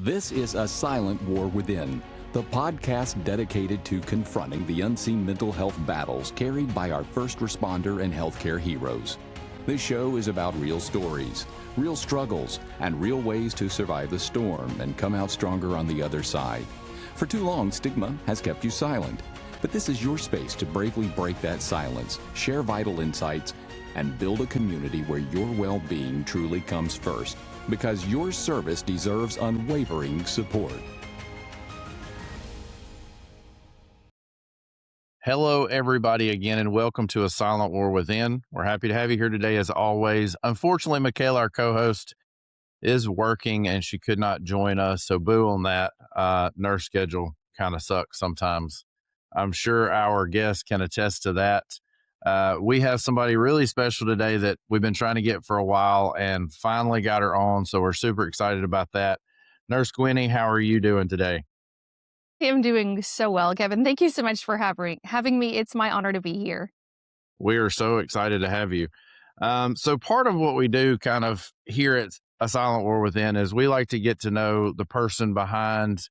This is A Silent War Within, the podcast dedicated to confronting the unseen mental health battles carried by our first responder and healthcare heroes. This show is about real stories, real struggles, and real ways to survive the storm and come out stronger on the other side. For too long, stigma has kept you silent, but this is your space to bravely break that silence, share vital insights, and build a community where your well-being truly comes first, because your service deserves unwavering support. Hello, everybody, again, and welcome to A Silent War Within. We're happy to have you here today, as always. Unfortunately, Michaela, our co-host, is working, and she could not join us, so boo on that. Nurse schedule kind of sucks sometimes. I'm sure our guest can attest to that. We have somebody really special today that we've been trying to get for a while and finally got her on, so we're super excited about that. Nurse Gwenny, how are you doing today? I'm doing so well, Kevin. Thank you so much for having me. It's my honor to be here. We are so excited to have you. So part of what we do kind of here at A Silent War Within is we like to get to know the person behind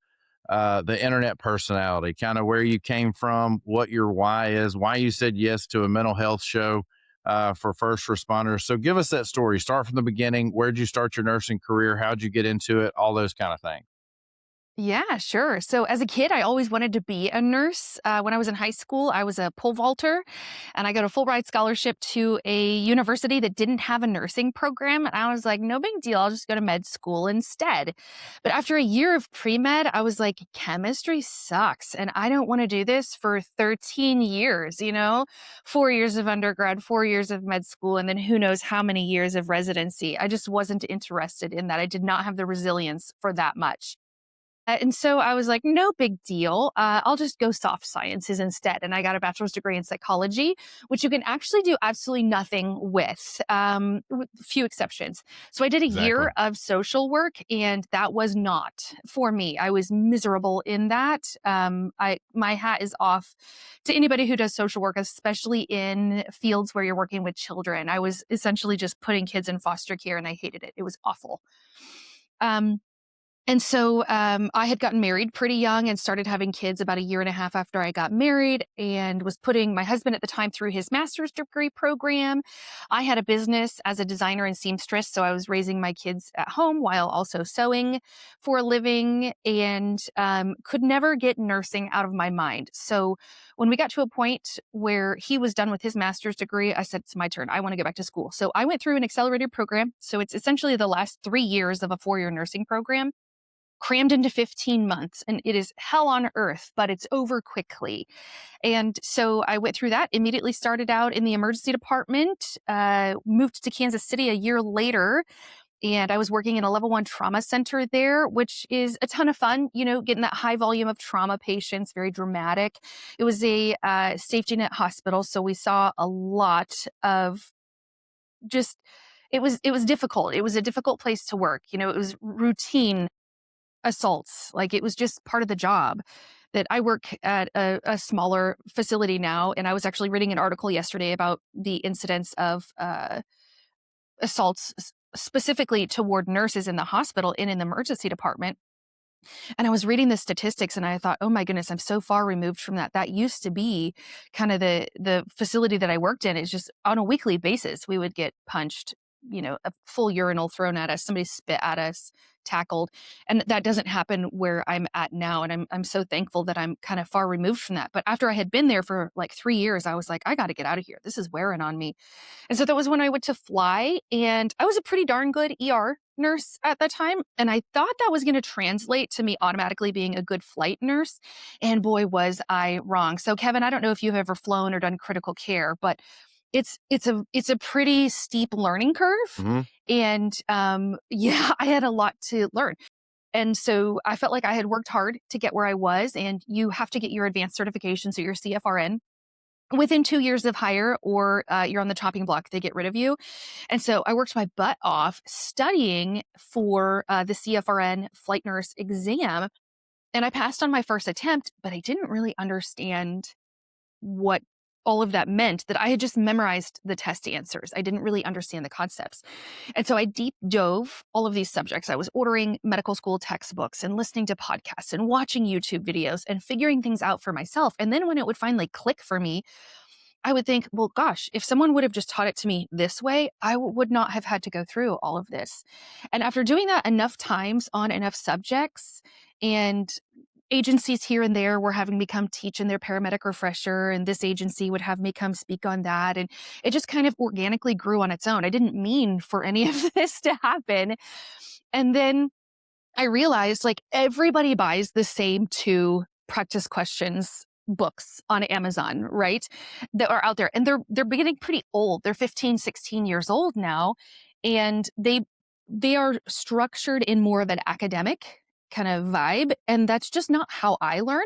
the internet personality, kind of where you came from, what your why is, why you said yes to a mental health show for first responders. So give us that story. Start from the beginning. Where'd you start your nursing career? How'd you get into it? All those kind of things. Yeah, sure. So as a kid, I always wanted to be a nurse. When I was in high school, I was a pole vaulter, and I got a full ride scholarship to a university that didn't have a nursing program. And I was like, no big deal. I'll just go to med school instead. But after a year of pre-med, I was like, chemistry sucks. And I don't want to do this for 13 years, 4 years of undergrad, 4 years of med school, and then who knows how many years of residency. I just wasn't interested in that. I did not have the resilience for that much. And so I was like, no big deal. I'll just go soft sciences instead. And I got a bachelor's degree in psychology, which you can actually do absolutely nothing with few exceptions. So I did a year of social work, and that was not for me. I was miserable in that. My hat is off to anybody who does social work, especially in fields where you're working with children. I was essentially just putting kids in foster care, and I hated it. It was awful. And so I had gotten married pretty young and started having kids about a year and a half after I got married, and was putting my husband at the time through his master's degree program. I had a business as a designer and seamstress, so I was raising my kids at home while also sewing for a living, and could never get nursing out of my mind. So when we got to a point where he was done with his master's degree, I said, it's my turn. I want to get back to school. So I went through an accelerated program. So it's essentially the last 3 years of a 4-year nursing program, crammed into 15 months, and it is hell on earth, but it's over quickly. And so I went through that, immediately started out in the emergency department, moved to Kansas City a year later, and I was working in a level 1 trauma center there, which is a ton of fun, getting that high volume of trauma patients, very dramatic. It was a safety net hospital, so we saw a lot of just, it was difficult. It was a difficult place to work. It was routine assaults. Like, it was just part of the job. That I work at a smaller facility now, and I was actually reading an article yesterday about the incidence of assaults specifically toward nurses in the hospital and in the emergency department. And I was reading the statistics, and I thought, oh my goodness, I'm so far removed from that. That used to be kind of the facility that I worked in. It's just on a weekly basis, we would get punched, a full urinal thrown at us, somebody spit at us, tackled. And that doesn't happen where I'm at now. And I'm so thankful that I'm kind of far removed from that. But after I had been there for like 3 years, I was like, I got to get out of here. This is wearing on me. And so that was when I went to fly, and I was a pretty darn good ER nurse at the time. And I thought that was going to translate to me automatically being a good flight nurse. And boy, was I wrong. So Kevin, I don't know if you've ever flown or done critical care, but it's a pretty steep learning curve. Mm-hmm. And I had a lot to learn. And so I felt like I had worked hard to get where I was, and you have to get your advanced certification, so your CFRN, within 2 years of hire, or you're on the chopping block, they get rid of you. And so I worked my butt off studying for the CFRN flight nurse exam, and I passed on my first attempt, but I didn't really understand what all of that meant that I had just memorized the test answers. I didn't really understand the concepts. And so I deep dove all of these subjects. I was ordering medical school textbooks and listening to podcasts and watching YouTube videos and figuring things out for myself. And then when it would finally click for me, I would think, well, gosh, if someone would have just taught it to me this way, I would not have had to go through all of this. And after doing that enough times on enough subjects, and agencies here and there were having me come teach in their paramedic refresher, and this agency would have me come speak on that. And it just kind of organically grew on its own. I didn't mean for any of this to happen. And then I realized like everybody buys the same 2 practice questions books on Amazon, right? That are out there. And they're getting pretty old. They're 15, 16 years old now. And they are structured in more of an academic kind of vibe. And that's just not how I learn.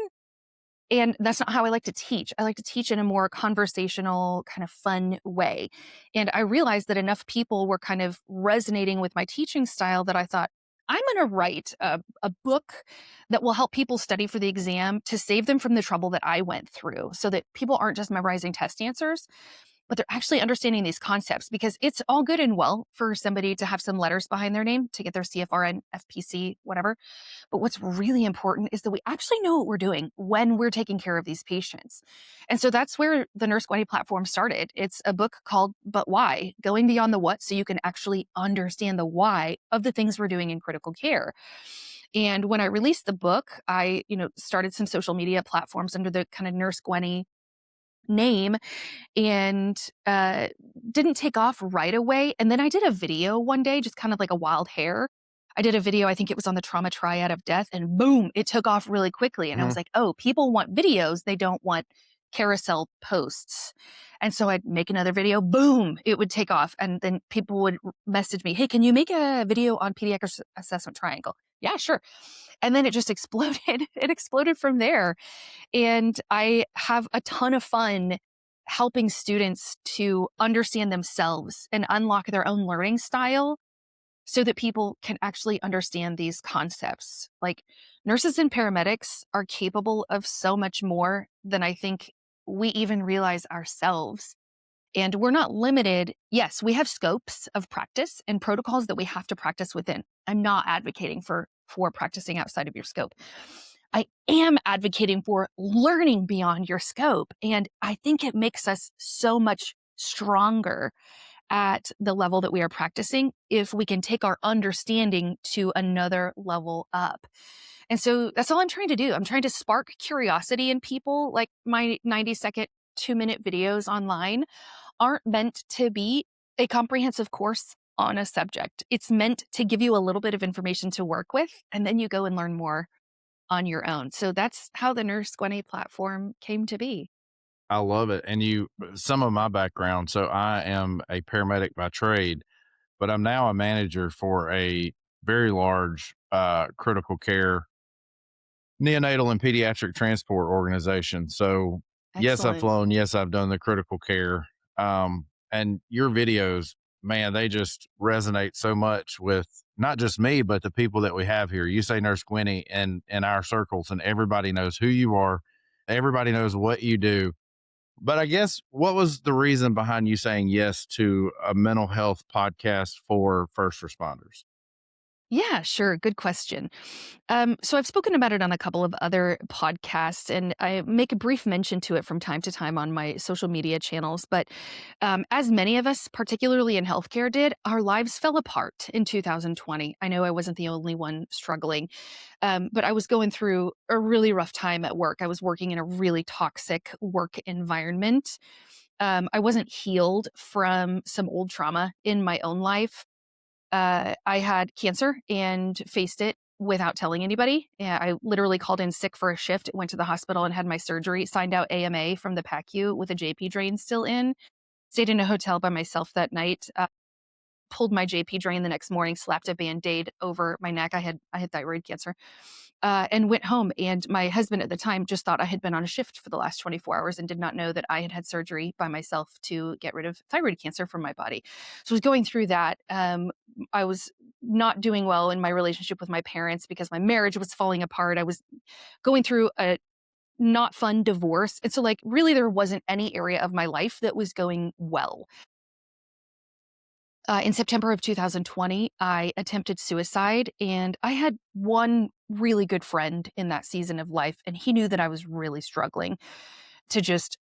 And that's not how I like to teach. I like to teach in a more conversational, kind of fun way. And I realized that enough people were kind of resonating with my teaching style that I thought, I'm going to write a book that will help people study for the exam to save them from the trouble that I went through, so that people aren't just memorizing test answers, but they're actually understanding these concepts. Because it's all good and well for somebody to have some letters behind their name to get their CFRN, FPC, whatever. But what's really important is that we actually know what we're doing when we're taking care of these patients. And so that's where the Nurse Gwenny platform started. It's a book called But Why? Going Beyond the What so you can actually understand the why of the things we're doing in critical care. And when I released the book, I, started some social media platforms under the kind of Nurse Gwenny name, and didn't take off right away. And then I did a video one day, just kind of like a wild hair. I did a video, I think it was on the trauma triad of death, and boom, it took off really quickly. And I was like, oh, people want videos. They don't want carousel posts. And so I'd make another video, boom, it would take off. And then people would message me, hey, can you make a video on pediatric assessment triangle? Yeah, sure. And then it just exploded. It exploded from there. And I have a ton of fun helping students to understand themselves and unlock their own learning style so that people can actually understand these concepts. Like, nurses and paramedics are capable of so much more than I think we even realize ourselves. And we're not limited. Yes, we have scopes of practice and protocols that we have to practice within. I'm not advocating for practicing outside of your scope. I am advocating for learning beyond your scope. And I think it makes us so much stronger at the level that we are practicing if we can take our understanding to another level up. And so that's all I'm trying to do. I'm trying to spark curiosity in people. Like, my 90-second, 2-minute videos online aren't meant to be a comprehensive course on a subject. It's meant to give you a little bit of information to work with, and then you go and learn more on your own. So that's how the Nurse Gwenny platform came to be. I love it. And some of my background. So I am a paramedic by trade, but I'm now a manager for a very large critical care neonatal and pediatric transport organization. So yes, I've Excellent. flown. Yes, I've done the critical care. And your videos, man, they just resonate so much with not just me, but the people that we have here. You say Nurse Gwenny in our circles, and everybody knows who you are. Everybody knows what you do. But I guess, what was the reason behind you saying yes to a mental health podcast for first responders? Yeah, sure. Good question. So I've spoken about it on a couple of other podcasts, and I make a brief mention to it from time to time on my social media channels. But as many of us, particularly in healthcare, did, our lives fell apart in 2020. I know I wasn't the only one struggling, but I was going through a really rough time at work. I was working in a really toxic work environment. I wasn't healed from some old trauma in my own life. I had cancer and faced it without telling anybody. Yeah, I literally called in sick for a shift, went to the hospital and had my surgery, signed out AMA from the PACU with a JP drain still in, stayed in a hotel by myself that night, pulled my JP drain the next morning, slapped a Band-Aid over my neck. I had thyroid cancer, and went home. And my husband at the time just thought I had been on a shift for the last 24 hours and did not know that I had had surgery by myself to get rid of thyroid cancer from my body. So I was going through that. I was not doing well in my relationship with my parents because my marriage was falling apart. I was going through a not fun divorce. And so like really there wasn't any area of my life that was going well. In September of 2020, I attempted suicide, and I had one really good friend in that season of life, and he knew that I was really struggling to just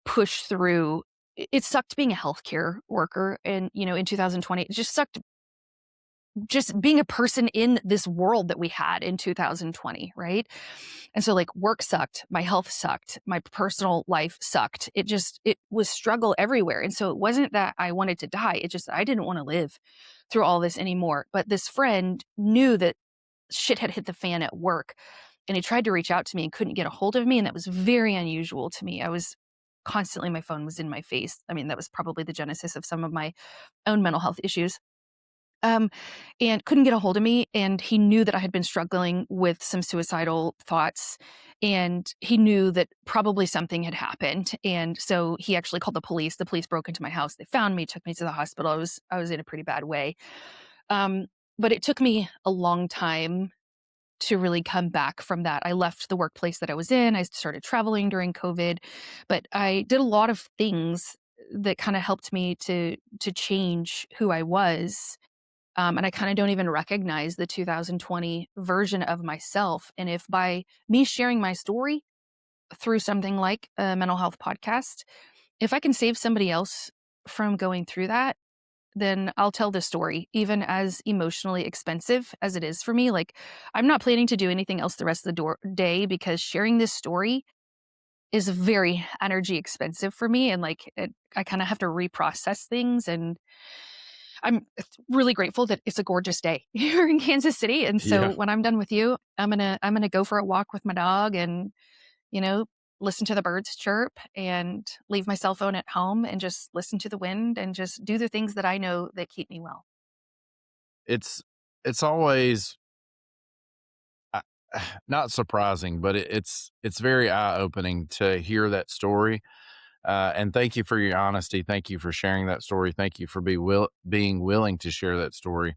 push through. It sucked being a healthcare worker, and in 2020, it just sucked just being a person in this world that we had in 2020, right? And so like work sucked, my health sucked, my personal life sucked. It was struggle everywhere. And so it wasn't that I wanted to die. It just, I didn't want to live through all this anymore. But this friend knew that shit had hit the fan at work, and he tried to reach out to me and couldn't get a hold of me. And that was very unusual to me. I was constantly, my phone was in my face. I mean, that was probably the genesis of some of my own mental health issues. Um, and couldn't get a hold of me. And he knew that I had been struggling with some suicidal thoughts. And he knew that probably something had happened. And so he actually called the police. The police broke into my house. They found me, took me to the hospital. I was in a pretty bad way. Um, but it took me a long time to really come back from that. I left the workplace that I was in. I started traveling during COVID, but I did a lot of things that kind of helped me to change who I was, and I kind of don't even recognize the 2020 version of myself. And if by me sharing my story through something like a mental health podcast, if I can save somebody else from going through that, then I'll tell the story, even as emotionally expensive as it is for me. Like, I'm not planning to do anything else the rest of the day, because sharing this story is very energy expensive for me. And like, I kind of have to reprocess things. And I'm really grateful that it's a gorgeous day here in Kansas City. And so Yeah. when I'm done with you, I'm gonna go for a walk with my dog and, you know, listen to the birds chirp and leave my cell phone at home and just listen to the wind and just do the things that I know that keep me well. It's it's always uh, not surprising, but it's very eye-opening to hear that story. And thank you for your honesty. Thank you for sharing that story. Thank you for being willing to share that story.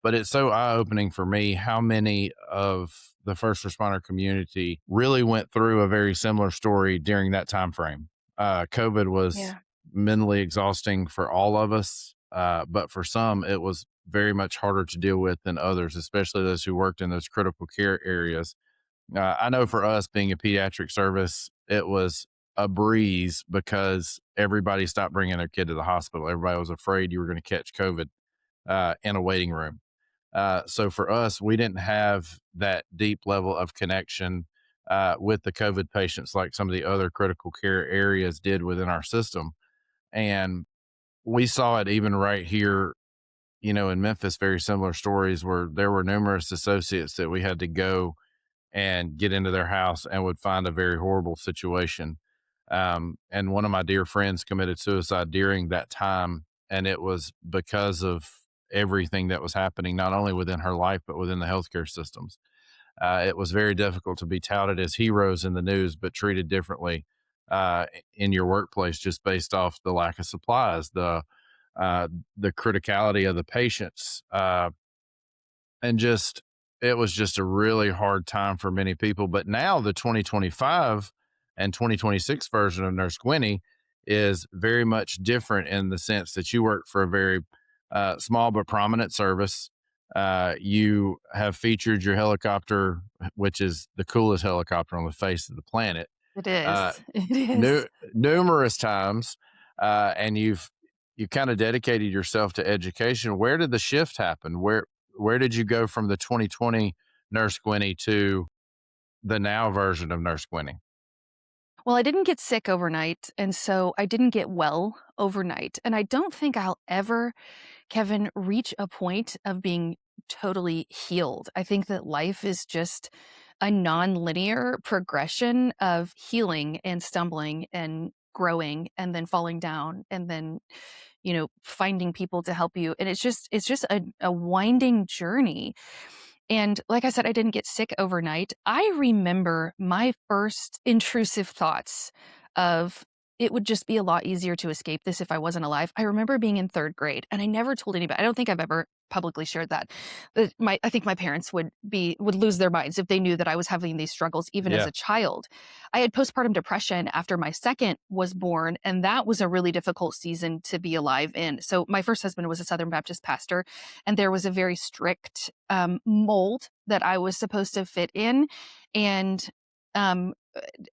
But it's so eye-opening for me how many of the first responder community really went through a very similar story during that time frame. COVID was Yeah, mentally exhausting for all of us, but for some, it was very much harder to deal with than others, especially those who worked in those critical care areas. I know for us being a pediatric service, it was a breeze because everybody stopped bringing their kid to the hospital. Everybody was afraid you were going to catch COVID in a waiting room. So for us, we didn't have that deep level of connection with the COVID patients like some of the other critical care areas did within our system. And we saw it even right here, in Memphis, very similar stories where there were numerous associates that we had to go and get into their house and would find a very horrible situation. And one of my dear friends committed suicide during that time. And it was because of everything that was happening, not only within her life, but within the healthcare systems. It was very difficult to be touted as heroes in the news, but treated differently in your workplace just based off the lack of supplies, the criticality of the patients, and just it was just a really hard time for many people. But now the 2025 and 2026 version of Nurse Gwenny is very much different in the sense that you work for a very small but prominent service. You have featured your helicopter, which is the coolest helicopter on the face of the planet, it uh, is. It is. nu- numerous times, and you kind of dedicated yourself to education. Where did the shift happen? Where did you go from the 2020 Nurse Gwenny to the now version of Nurse Gwenny? Well, I didn't get sick overnight, and so I didn't get well overnight. And I don't think I'll ever, Kevin, reach a point of being totally healed. I think that life is just a non-linear progression of healing and stumbling and growing and then falling down and then, finding people to help you. And it's just a winding journey. And like I said, I didn't get sick overnight. I remember my first intrusive thoughts of it would just be a lot easier to escape this if I wasn't alive. I remember being in third grade, and I never told anybody. I don't think I've ever publicly shared that. I think my parents would lose their minds if they knew that I was having these struggles even as Yeah. a child. I had postpartum depression after my second was born, and that was a really difficult season to be alive in. So my first husband was a Southern Baptist pastor, and there was a very strict mold that I was supposed to fit in, and um,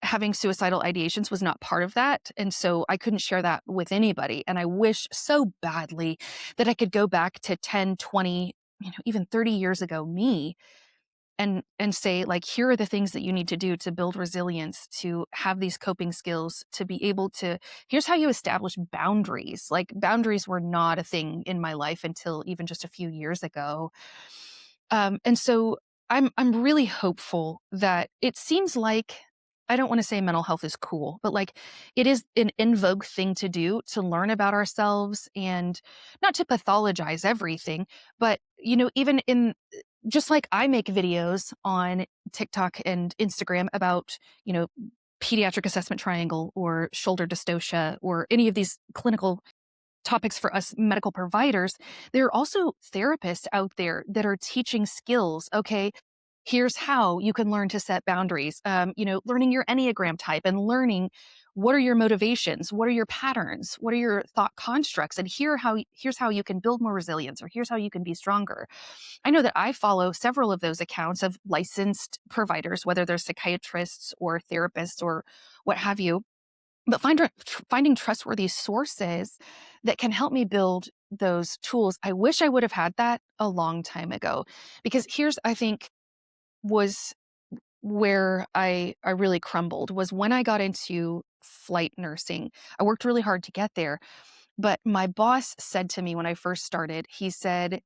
having suicidal ideations was not part of that. And so I couldn't share that with anybody. And I wish so badly that I could go back to 10, 20, even 30 years ago me and say, like, here are the things that you need to do to build resilience, to have these coping skills, to be able to, here's how you establish boundaries. Like, boundaries were not a thing in my life until even just a few years ago. And so I'm really hopeful that it seems like, I don't want to say mental health is cool, but like it is an in vogue thing to do, to learn about ourselves and not to pathologize everything, but even in, just like I make videos on TikTok and Instagram about, pediatric assessment triangle or shoulder dystocia or any of these clinical topics for us medical providers, there are also therapists out there that are teaching skills. Okay, here's how you can learn to set boundaries. Learning your Enneagram type and learning what are your motivations, what are your patterns, what are your thought constructs, and here's how you can build more resilience, or here's how you can be stronger. I know that I follow several of those accounts of licensed providers, whether they're psychiatrists or therapists or what have you, but finding trustworthy sources that can help me build those tools. I wish I would have had that a long time ago, because here's, I think, was where I really crumbled, was when I got into flight nursing. I worked really hard to get there, but my boss said to me when I first started, he said,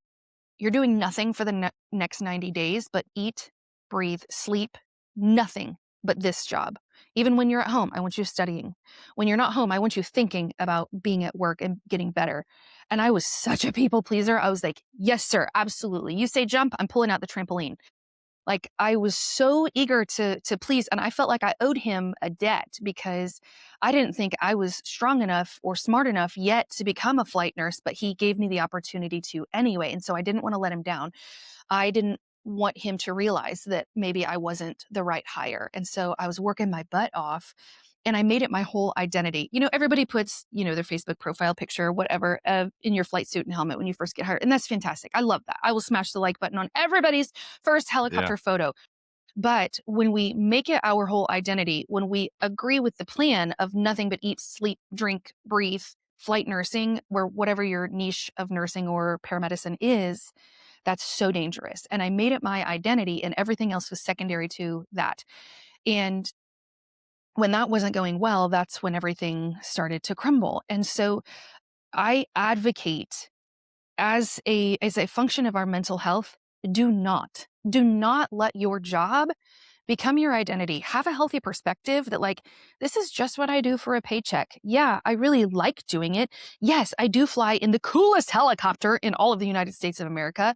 you're doing nothing for the next 90 days, but eat, breathe, sleep, nothing but this job. Even when you're at home, I want you studying. When you're not home, I want you thinking about being at work and getting better. And I was such a people pleaser. I was like, yes, sir, absolutely. You say jump, I'm pulling out the trampoline. Like, I was so eager to please, and I felt like I owed him a debt because I didn't think I was strong enough or smart enough yet to become a flight nurse, but he gave me the opportunity to anyway. And so I didn't want to let him down. I didn't want him to realize that maybe I wasn't the right hire. And so I was working my butt off, and I made it my whole identity. Everybody puts, their Facebook profile picture, whatever, in your flight suit and helmet when you first get hired. And that's fantastic. I love that. I will smash the like button on everybody's first Yeah. helicopter photo. But when we make it our whole identity, when we agree with the plan of nothing but eat, sleep, drink, breathe, flight nursing, where whatever your niche of nursing or paramedicine is, that's so dangerous. And I made it my identity, and everything else was secondary to that. And when that wasn't going well, that's when everything started to crumble. And so I advocate, as a function of our mental health, do not let your job become your identity. Have a healthy perspective that, like, this is just what I do for a paycheck. Yeah, I really like doing it. Yes, I do fly in the coolest helicopter in all of the United States of America.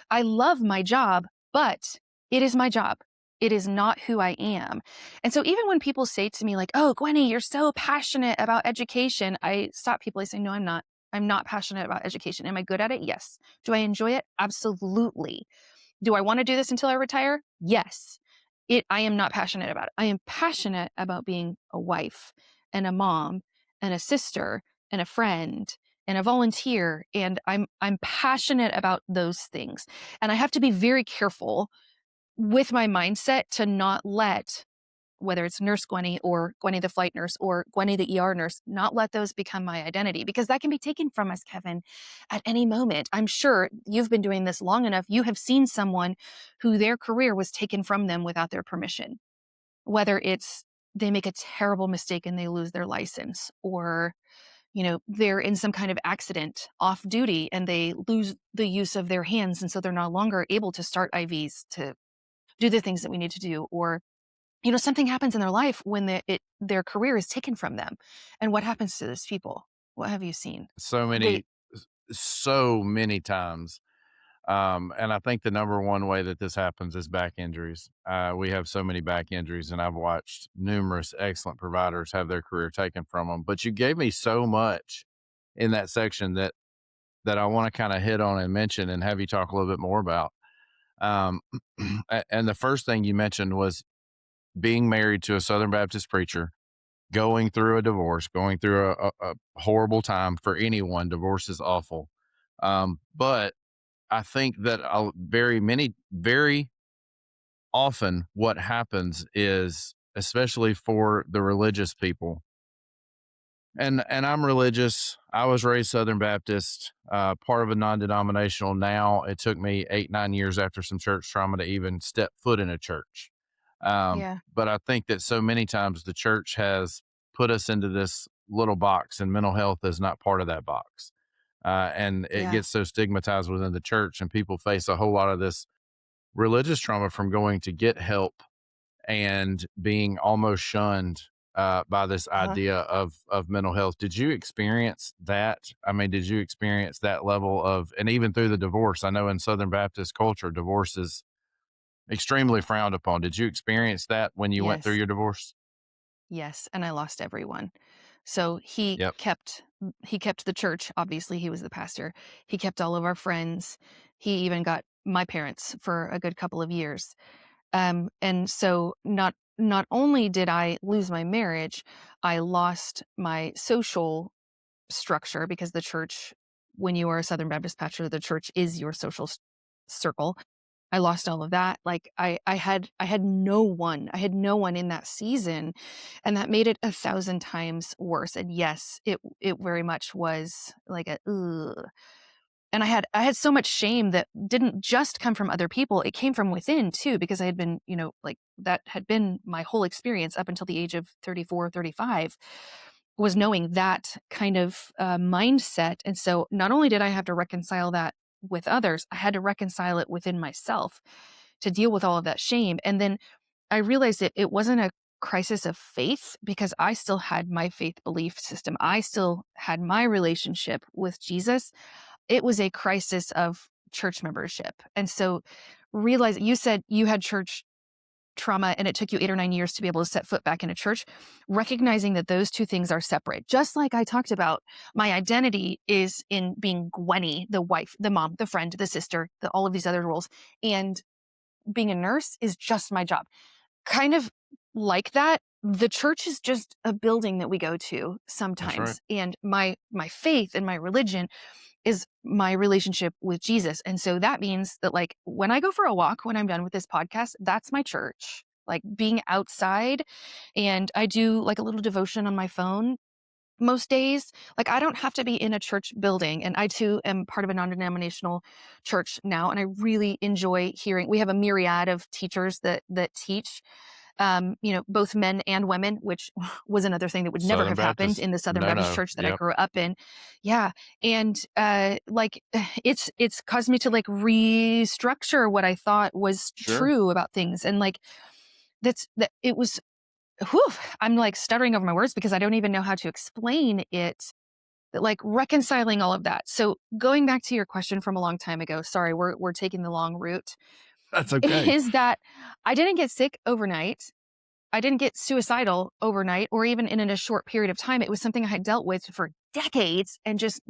I love my job, but it is my job. It is not who I am. And so even when people say to me, like, oh, Gwenny, you're so passionate about education, I stop people. I say, no, I'm not. I'm not passionate about education. Am I good at it? Yes. Do I enjoy it? Absolutely. Do I want to do this until I retire? Yes. I am not passionate about it. I am passionate about being a wife and a mom and a sister and a friend and a volunteer. And I'm passionate about those things. And I have to be very careful with my mindset to not let, whether it's Nurse Gwenny or Gwenny the flight nurse or Gwenny the ER nurse, not let those become my identity, because that can be taken from us, Kevin, at any moment. I'm sure you've been doing this long enough. You have seen someone who their career was taken from them without their permission, whether it's they make a terrible mistake and they lose their license, or they're in some kind of accident off duty and they lose the use of their hands, and so they're no longer able to start IVs, to do the things that we need to do, or something happens in their life when their career is taken from them. And what happens to those people? What have you seen? So They, many times. And I think the number one way that this happens is back injuries. We have so many back injuries, and I've watched numerous excellent providers have their career taken from them. But you gave me so much in that section that that I want to kind of hit on and mention and have you talk a little bit more about. Um, and the first thing you mentioned was being married to a Southern Baptist preacher, going through a divorce, going through a horrible time for anyone. Divorce is awful. But I think that very often what happens is, especially for the religious people, and I'm religious. I was raised Southern Baptist, part of a non-denominational. Now it took me 8, 9 years after some church trauma to even step foot in a church. Yeah. But I think that so many times the church has put us into this little box, and mental health is not part of that box. And it Yeah. gets so stigmatized within the church, and people face a whole lot of this religious trauma from going to get help and being almost shunned by this Uh-huh. idea of mental health. Did you experience that? I mean, did you experience that level of, and even through the divorce? I know in Southern Baptist culture, divorce is extremely frowned upon. Did you experience that when you went through Yes. your divorce? Yes. And I lost everyone. So Yep. he kept the church. Obviously, he was the pastor. He kept all of our friends. He even got my parents for a good couple of years. And so not only did I lose my marriage, I lost my social structure because the church, when you are a Southern Baptist pastor, the church is your social circle. I lost all of that. Like I had no one. I had no one in that season, and that made it 1,000 times worse. And yes, it very much was like a ugh. And I had so much shame that didn't just come from other people. It came from within too, because I had been, like that had been my whole experience up until the age of 34, 35, was knowing that kind of mindset. And so not only did I have to reconcile that with others, I had to reconcile it within myself to deal with all of that shame. And then I realized it wasn't a crisis of faith because I still had my faith belief system. I still had my relationship with Jesus. It was a crisis of church membership. And so realize you said you had church trauma and it took you 8 or 9 years to be able to set foot back in a church, recognizing that those two things are separate. Just like I talked about, my identity is in being Gwenny, the wife, the mom, the friend, the sister, all of these other roles. And being a nurse is just my job. Kind of like that, the church is just a building that we go to That's right. sometimes. And my faith and my religion is my relationship with Jesus. And so that means that, like, when I go for a walk, when I'm done with this podcast, that's my church. Like being outside, and I do like a little devotion on my phone most days. Like I don't have to be in a church building. And I too am part of a non-denominational church now. And I really enjoy hearing, we have a myriad of teachers that teach, both men and women, which was another thing that would never Southern have happened Baptist, in the Southern no, Baptist no. church that I Yep. grew up in. Yeah. And like it's caused me to like restructure what I thought was Sure. true about things. And like that it was whew, I'm like stuttering over my words because I don't even know how to explain it. That like reconciling all of that. So going back to your question from a long time ago, sorry, we're taking the long route, That's okay. is that I didn't get sick overnight. I didn't get suicidal overnight or even in a short period of time. It was something I had dealt with for decades and just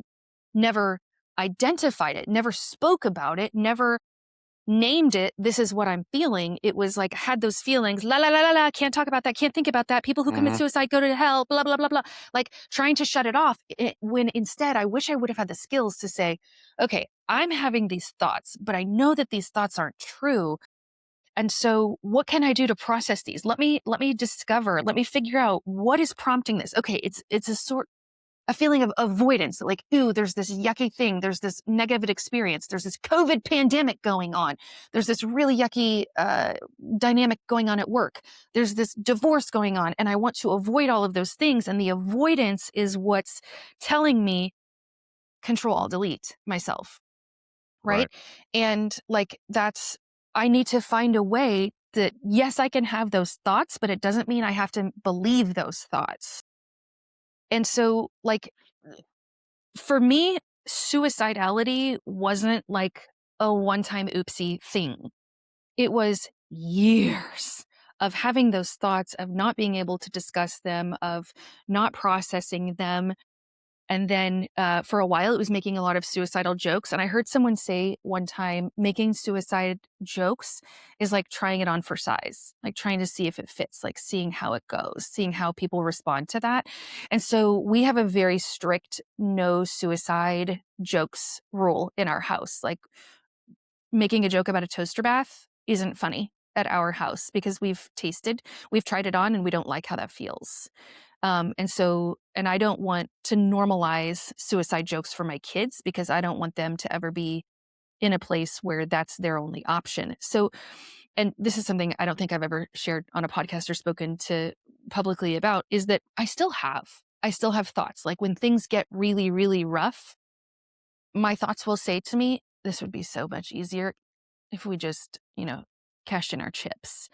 never identified it, never spoke about it, never named it. This is what I'm feeling. It was like, I had those feelings, la, la, la, la, la, can't talk about that, can't think about that. People who commit Mhm. suicide go to hell, blah, blah, blah, blah. Like trying to shut it off. When instead, I wish I would have had the skills to say, okay, I'm having these thoughts, but I know that these thoughts aren't true. And so what can I do to process these? Let me discover, let me figure out what is prompting this. Okay, it's a feeling of avoidance, like, ooh, there's this yucky thing, there's this negative experience, there's this COVID pandemic going on, there's this really yucky dynamic going on at work, there's this divorce going on, and I want to avoid all of those things. And the avoidance is what's telling me control, alt, delete myself, right? Right. And like I need to find a way that, yes, I can have those thoughts, but it doesn't mean I have to believe those thoughts. And so, like, for me, suicidality wasn't like a one-time oopsie thing. It was years of having those thoughts, of not being able to discuss them, of not processing them. And then for a while, it was making a lot of suicidal jokes. And I heard someone say one time, making suicide jokes is like trying it on for size, like trying to see if it fits, like seeing how it goes, seeing how people respond to that. And so we have a very strict no suicide jokes rule in our house. Like making a joke about a toaster bath isn't funny at our house because we've tried it on, and we don't like how that feels. And I don't want to normalize suicide jokes for my kids because I don't want them to ever be in a place where that's their only option. So, and this is something I don't think I've ever shared on a podcast or spoken to publicly about, is that I still have thoughts. Like when things get really, really rough, my thoughts will say to me, this would be so much easier if we just, cashed in our chips.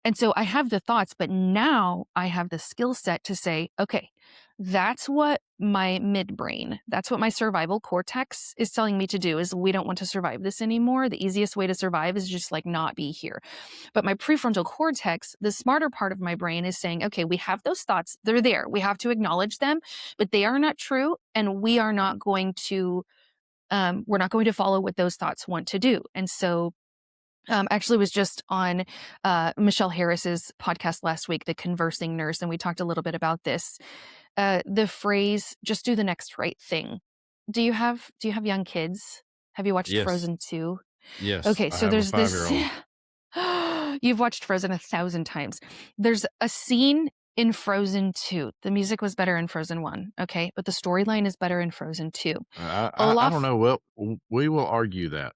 And so I have the thoughts, but now I have the skill set to say, okay, that's what my midbrain, that's what my survival cortex is telling me to do, is we don't want to survive this anymore. The easiest way to survive is just like not be here. But my prefrontal cortex, the smarter part of my brain, is saying, okay, we have those thoughts. They're there. We have to acknowledge them, but they are not true. And we are not going to, we're not going to follow what those thoughts want to do. And so actually was just on Michelle Harris's podcast last week, The Conversing Nurse, and we talked a little bit about this. The phrase, just do the next right thing. Do you have young kids? Have you watched Yes. Frozen 2? Yes. Okay, I so have there's a 5-year-old. You've watched Frozen 1,000 times. There's a scene in Frozen 2. The music was better in Frozen 1, okay? But the storyline is better in Frozen 2. I don't know. Well, we will argue that.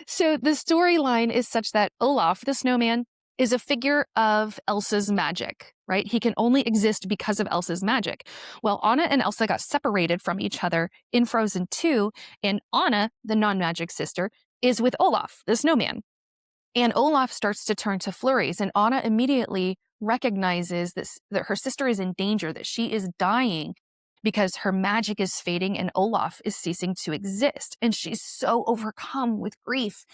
So the storyline is such that Olaf, the snowman, is a figure of Elsa's magic, right? He can only exist because of Elsa's magic. Well, Anna and Elsa got separated from each other in Frozen 2, and Anna, the non-magic sister, is with Olaf, the snowman. And Olaf starts to turn to flurries, and Anna immediately recognizes that her sister is in danger, that she is dying because her magic is fading and Olaf is ceasing to exist. And she's so overcome with grief.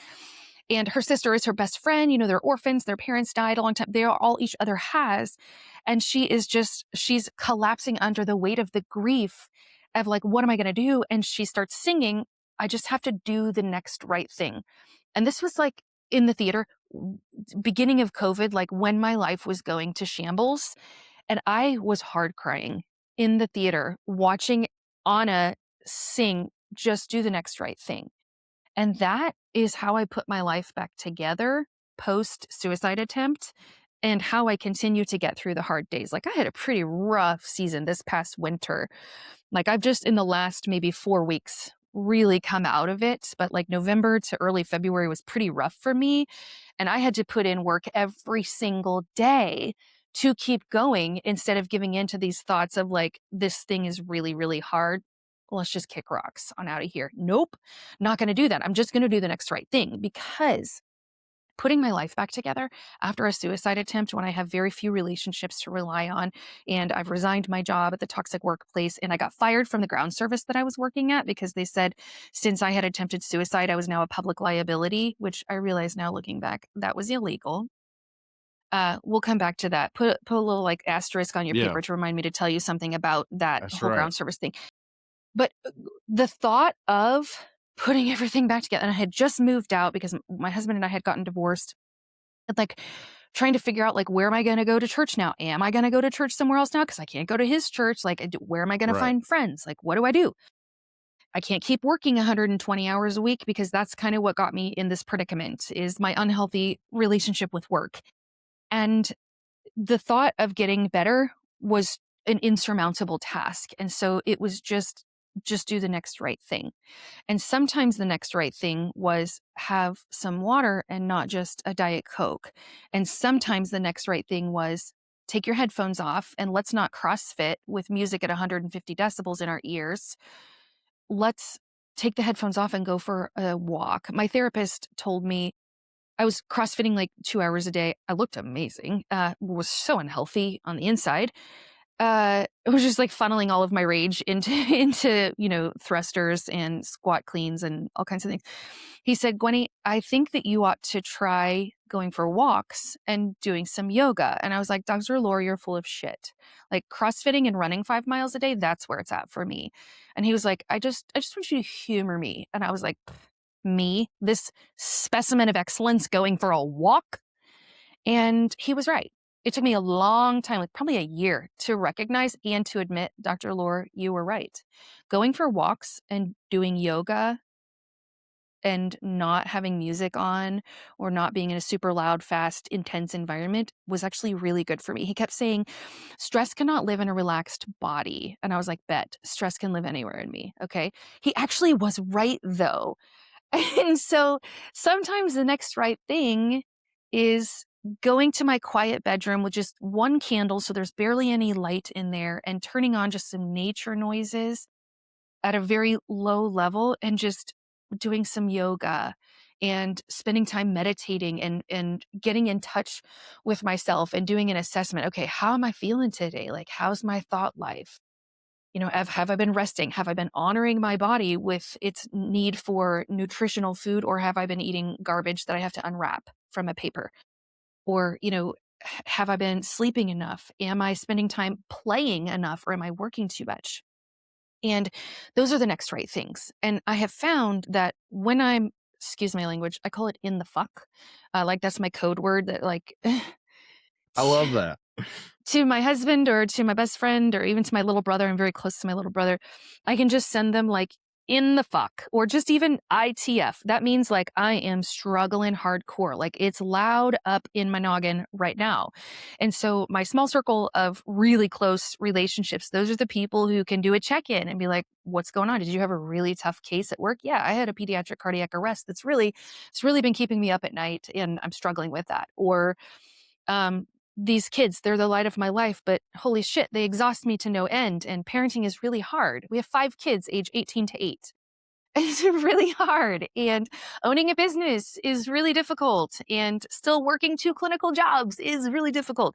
And her sister is her best friend. They're orphans. Their parents died a long time. They are all each other has. And she's collapsing under the weight of the grief of like, what am I going to do? And she starts singing, I just have to do the next right thing. And this was like in the theater, beginning of COVID, like when my life was going to shambles. And I was hard crying in the theater watching Anna sing, just do the next right thing. And that is how I put my life back together post-suicide attempt and how I continue to get through the hard days. Like I had a pretty rough season this past winter. Like I've just in the last maybe 4 weeks really come out of it. But like November to early February was pretty rough for me. And I had to put in work every single day to keep going instead of giving in to these thoughts of like, this thing is really, really hard. Let's just kick rocks on out of here. Nope, not going to do that. I'm just going to do the next right thing, because putting my life back together after a suicide attempt when I have very few relationships to rely on, and I've resigned my job at the toxic workplace, and I got fired from the ground service that I was working at because they said since I had attempted suicide, I was now a public liability, which I realize now looking back, that was illegal. We'll come back to that. Put a little like asterisk on your paper to remind me to tell you something about that That's whole right. ground service thing. But the thought of putting everything back together, and I had just moved out because my husband and I had gotten divorced, and like trying to figure out like, where am I going to go to church now? Am I going to go to church somewhere else now? Because I can't go to his church. Like, where am I going to find friends? Like, what do I do? I can't keep working 120 hours a week because that's kind of what got me in this predicament, is my unhealthy relationship with work. And the thought of getting better was an insurmountable task. And so it was just do the next right thing. And sometimes the next right thing was have some water and not just a Diet Coke. And sometimes the next right thing was take your headphones off and let's not CrossFit with music at 150 decibels in our ears. Let's take the headphones off and go for a walk. My therapist told me I was CrossFitting like 2 hours a day. I looked amazing, was so unhealthy on the inside. it was just like funneling all of my rage into, thrusters and squat cleans and all kinds of things. He said, Gwenny, I think that you ought to try going for walks and doing some yoga. And I was like, Dr. Lore, you're full of shit. Like CrossFitting and running 5 miles a day, that's where it's at for me. And he was like, I just want you to humor me. And I was like, me, this specimen of excellence going for a walk? And he was right. It took me a long time, like probably a year, to recognize and to admit, Dr. Lore, you were right. Going for walks and doing yoga and not having music on or not being in a super loud, fast, intense environment was actually really good for me. He kept saying, stress cannot live in a relaxed body. And I was like, bet, stress can live anywhere in me. Okay. He actually was right, though. And so sometimes the next right thing is going to my quiet bedroom with just one candle, so there's barely any light in there, and turning on just some nature noises at a very low level and just doing some yoga and spending time meditating and getting in touch with myself and doing an assessment. Okay, how am I feeling today? Like, how's my thought life? Have I been resting? Have I been honoring my body with its need for nutritional food, or have I been eating garbage that I have to unwrap from a paper? Or, have I been sleeping enough? Am I spending time playing enough, or am I working too much? And those are the next right things. And I have found that when I'm, excuse my language, I call it in the fuck. Like that's my code word that like I love that. to my husband or to my best friend or even to my little brother, I'm very close to my little brother, I can just send them like in the fuck or just even ITF. That means like I am struggling hardcore. Like it's loud up in my noggin right now. And so my small circle of really close relationships, those are the people who can do a check-in and be like, what's going on? Did you have a really tough case at work? Yeah, I had a pediatric cardiac arrest. It's really been keeping me up at night and I'm struggling with that. Or, these kids, they're the light of my life, but holy shit, they exhaust me to no end. And parenting is really hard. We have 5 kids, age 18 to 8. It's really hard. And owning a business is really difficult. And still working 2 clinical jobs is really difficult.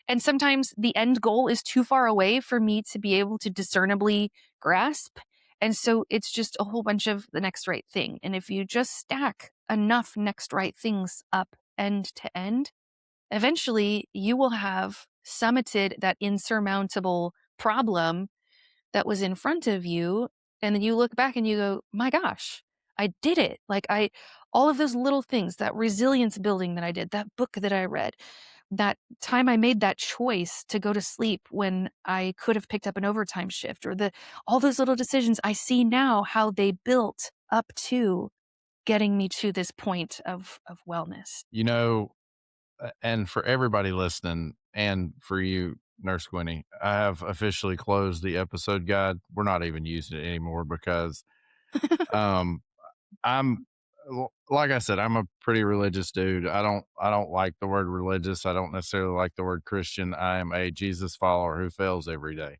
And sometimes the end goal is too far away for me to be able to discernibly grasp. And so it's just a whole bunch of the next right thing. And if you just stack enough next right things up end to end, eventually you will have summited that insurmountable problem that was in front of you. And then you look back and you go, my gosh, I did it. All of those little things, that resilience building that I did, that book that I read, that time I made that choice to go to sleep when I could have picked up an overtime shift, or all those little decisions, I see now how they built up to getting me to this point of wellness. And for everybody listening and for you, Nurse Gwenny, I have officially closed the episode guide. We're not even using it anymore because um, I'm like I said, I'm a pretty religious dude. I don't like the word religious. I don't necessarily like the word Christian. I am a Jesus follower who fails every day.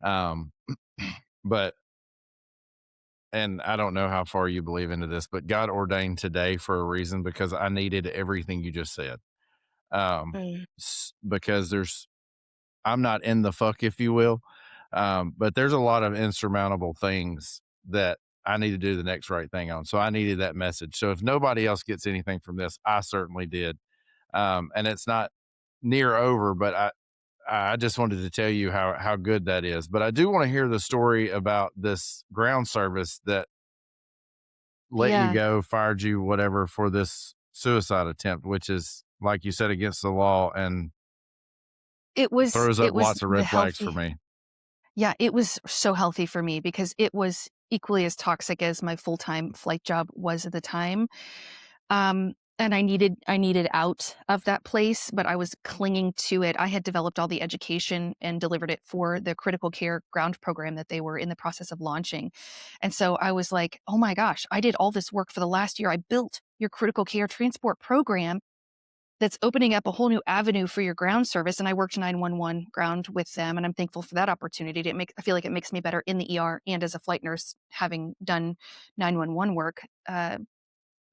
Um, but and I don't know how far you believe into this, but God ordained today for a reason because I needed everything you just said. Mm. Because I'm not in the fuck, if you will. But there's a lot of insurmountable things that I need to do the next right thing on. So I needed that message. So if nobody else gets anything from this, I certainly did. And it's not near over, but I just wanted to tell you how good that is. But I do want to hear the story about this ground service that let you Yeah, go, fired you, whatever, for this suicide attempt, which is, like you said, against the law and throws up it was lots of the red flags for healthy. me. Yeah, it was so healthy for me because it was equally as toxic as my full-time flight job was at the time. And I needed out of that place, but I was clinging to it. I had developed all the education and delivered it for the critical care ground program that they were in the process of launching. And so I was like, "Oh my gosh, I did all this work for the last year. I built your critical care transport program that's opening up a whole new avenue for your ground service." And I worked 911 ground with them, and I'm thankful for that opportunity. I feel like it makes me better in the ER and as a flight nurse, having done 911 work.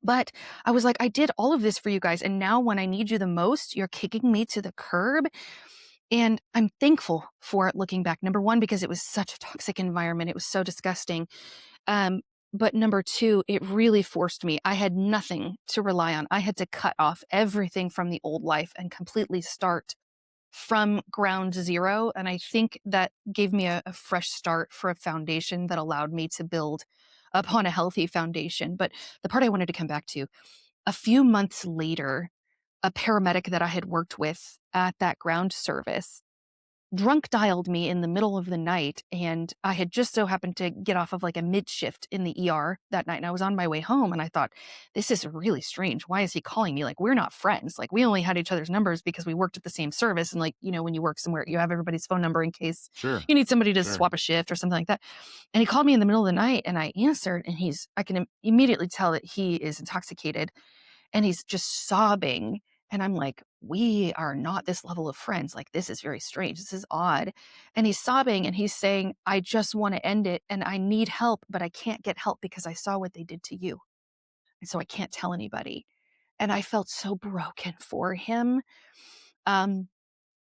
But I was like, I did all of this for you guys, and now when I need you the most, you're kicking me to the curb. And I'm thankful for it looking back. Number one, because it was such a toxic environment. It was so disgusting. Um, but number two, it really forced me. I had nothing to rely on. I had to cut off everything from the old life and completely start from ground zero. And I think that gave me a fresh start for a foundation that allowed me to build upon a healthy foundation. But the part I wanted to come back to, a few months later, a paramedic that I had worked with at that ground service drunk dialed me in the middle of the night, and I had just so happened to get off of like a mid shift in the ER that night, and I was on my way home, and I thought, this is really strange. Why is he calling me? Like, we're not friends. Like, we only had each other's numbers because we worked at the same service, and like, when you work somewhere, you have everybody's phone number in case Sure. you need somebody to Sure. swap a shift or something like that. And he called me in the middle of the night, and I answered, and I can immediately tell that he is intoxicated, and he's just sobbing. And I'm like, we are not this level of friends. Like, this is very strange. This is odd. And he's sobbing and he's saying, I just want to end it and I need help, but I can't get help because I saw what they did to you. And so I can't tell anybody. And I felt so broken for him.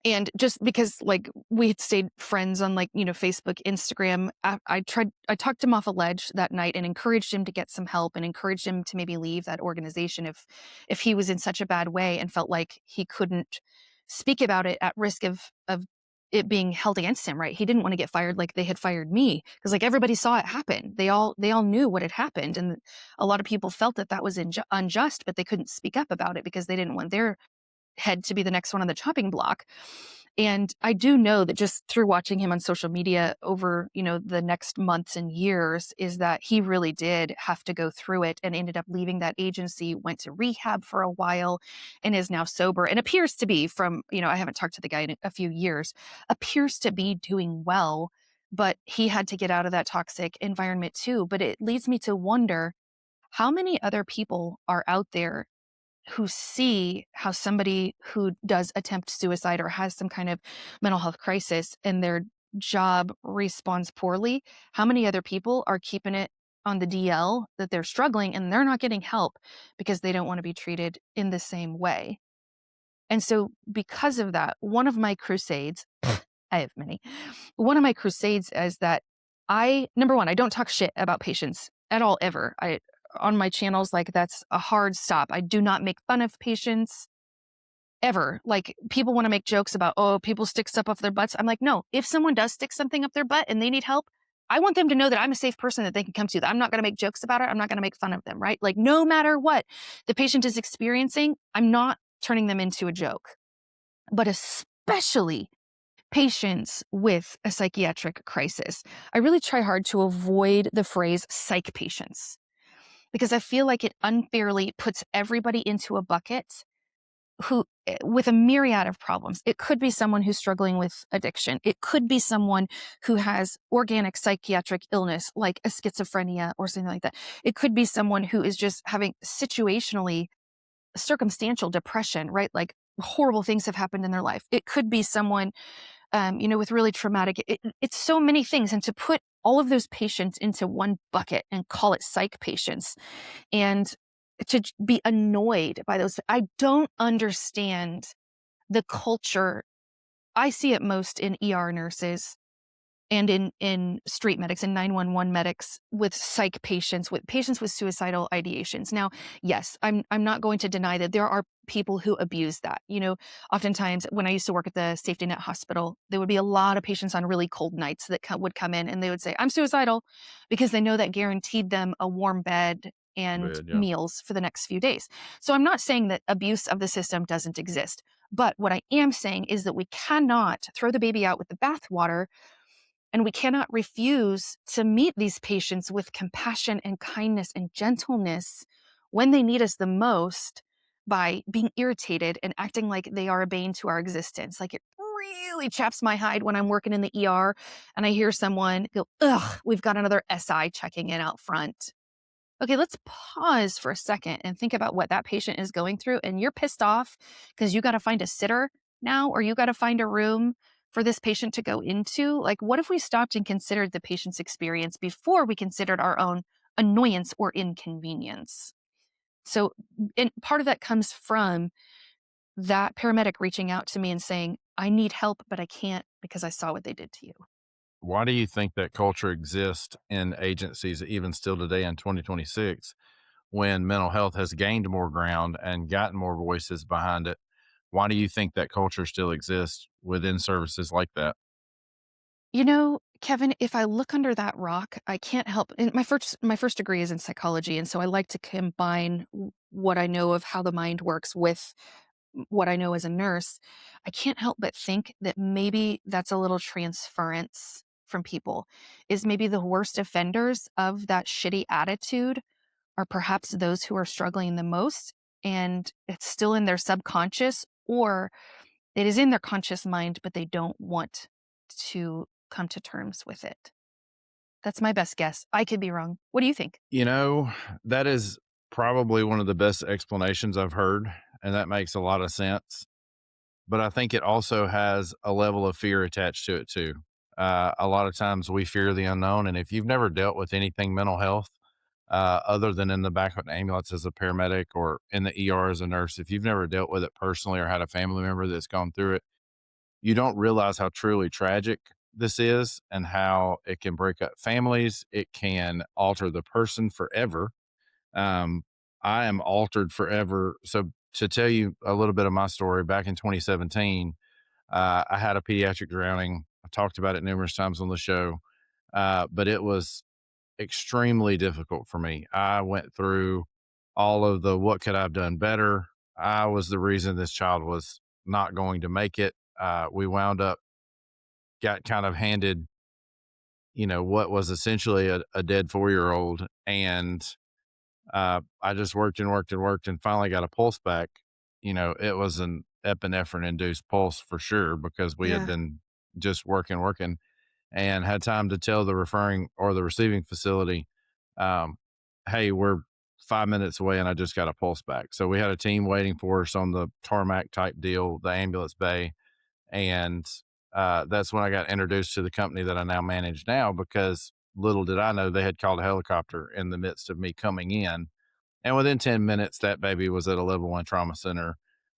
And just because like we had stayed friends on like, Facebook, Instagram, I talked him off a ledge that night and encouraged him to get some help and encouraged him to maybe leave that organization if he was in such a bad way and felt like he couldn't speak about it at risk of it being held against him, right? He didn't want to get fired like they had fired me because like everybody saw it happen. They all knew what had happened. And a lot of people felt that was unjust, but they couldn't speak up about it because they didn't want their head to be the next one on the chopping block. And I do know that just through watching him on social media over, the next months and years is that he really did have to go through it and ended up leaving that agency, went to rehab for a while and is now sober and appears to be from, I haven't talked to the guy in a few years, appears to be doing well, but he had to get out of that toxic environment too. But it leads me to wonder how many other people are out there who see how somebody who does attempt suicide or has some kind of mental health crisis and their job responds poorly, how many other people are keeping it on the DL that they're struggling and they're not getting help because they don't want to be treated in the same way. And so because of that, one of my crusades, I have many, one of my crusades is that number one, I don't talk shit about patients at all, ever. On my channels, like that's a hard stop. I do not make fun of patients ever. Like people want to make jokes about, oh, people stick stuff up their butts. I'm like, no, if someone does stick something up their butt and they need help, I want them to know that I'm a safe person that they can come to. That I'm not going to make jokes about it. I'm not going to make fun of them, right? Like no matter what the patient is experiencing, I'm not turning them into a joke. But especially patients with a psychiatric crisis, I really try hard to avoid the phrase psych patients, because I feel like it unfairly puts everybody into a bucket with a myriad of problems. It could be someone who's struggling with addiction. It could be someone who has organic psychiatric illness like a schizophrenia or something like that. It could be someone who is just having situationally circumstantial depression, right? Like horrible things have happened in their life. It could be someone with really traumatic, it's so many things. And to put all of those patients into one bucket and call it psych patients and to be annoyed by those, I don't understand the culture. I see it most in ER nurses and in street medics and 911 medics with psych patients, with patients with suicidal ideations. Now, yes, I'm not going to deny that there are people who abuse that. Oftentimes when I used to work at the safety net hospital, there would be a lot of patients on really cold nights that would come in and they would say, I'm suicidal, because they know that guaranteed them a warm bed and meals for the next few days. So I'm not saying that abuse of the system doesn't exist. But what I am saying is that we cannot throw the baby out with the bathwater. And we cannot refuse to meet these patients with compassion and kindness and gentleness when they need us the most by being irritated and acting like they are a bane to our existence. Like it really chaps my hide when I'm working in the ER and I hear someone go, ugh, we've got another SI checking in out front. Okay, let's pause for a second and think about what that patient is going through. And you're pissed off because you got to find a sitter now, or you got to find a room for this patient to go into. Like, what if we stopped and considered the patient's experience before we considered our own annoyance or inconvenience? So, and part of that comes from that paramedic reaching out to me and saying, I need help, but I can't because I saw what they did to you. Why do you think that culture exists in agencies even still today in 2026 when mental health has gained more ground and gotten more voices behind it? Why do you think that culture still exists within services like that? You know, Kevin, if I look under that rock, I can't help and my first degree is in psychology, and so I like to combine what I know of how the mind works with what I know as a nurse. I can't help but think that maybe that's a little transference from people. Is maybe the worst offenders of that shitty attitude are perhaps those who are struggling the most, and it's still in their subconscious, or it is in their conscious mind, but they don't want to come to terms with it. That's my best guess. I could be wrong. What do you think? You know, that is probably one of the best explanations I've heard, and that makes a lot of sense. But I think it also has a level of fear attached to it too. A lot of times we fear the unknown, and if you've never dealt with anything mental health, other than in the back of an ambulance as a paramedic or in the ER as a nurse, if you've never dealt with it personally or had a family member that's gone through it, you don't realize how truly tragic this is and how it can break up families. It can alter the person forever. um, I am altered forever. So to tell you a little bit of my story, back in 2017, I had a pediatric drowning. I talked about it numerous times on the show, but it was extremely difficult for me. I went through all of the what could I have done better. I was the reason this child was not going to make it. We wound up got kind of handed, what was essentially a dead 4-year old, and I just worked and worked and worked and finally got a pulse back. It was an epinephrine induced pulse for sure because we had Yeah. been just working and had time to tell the referring or the receiving facility, um, hey, we're 5 minutes away and I just got a pulse back. So we had a team waiting for us on the tarmac type deal, the ambulance bay. And that's when I got introduced to the company that I now manage now because little did I know they had called a helicopter in the midst of me coming in, and within 10 minutes, that baby was at a level 1 trauma center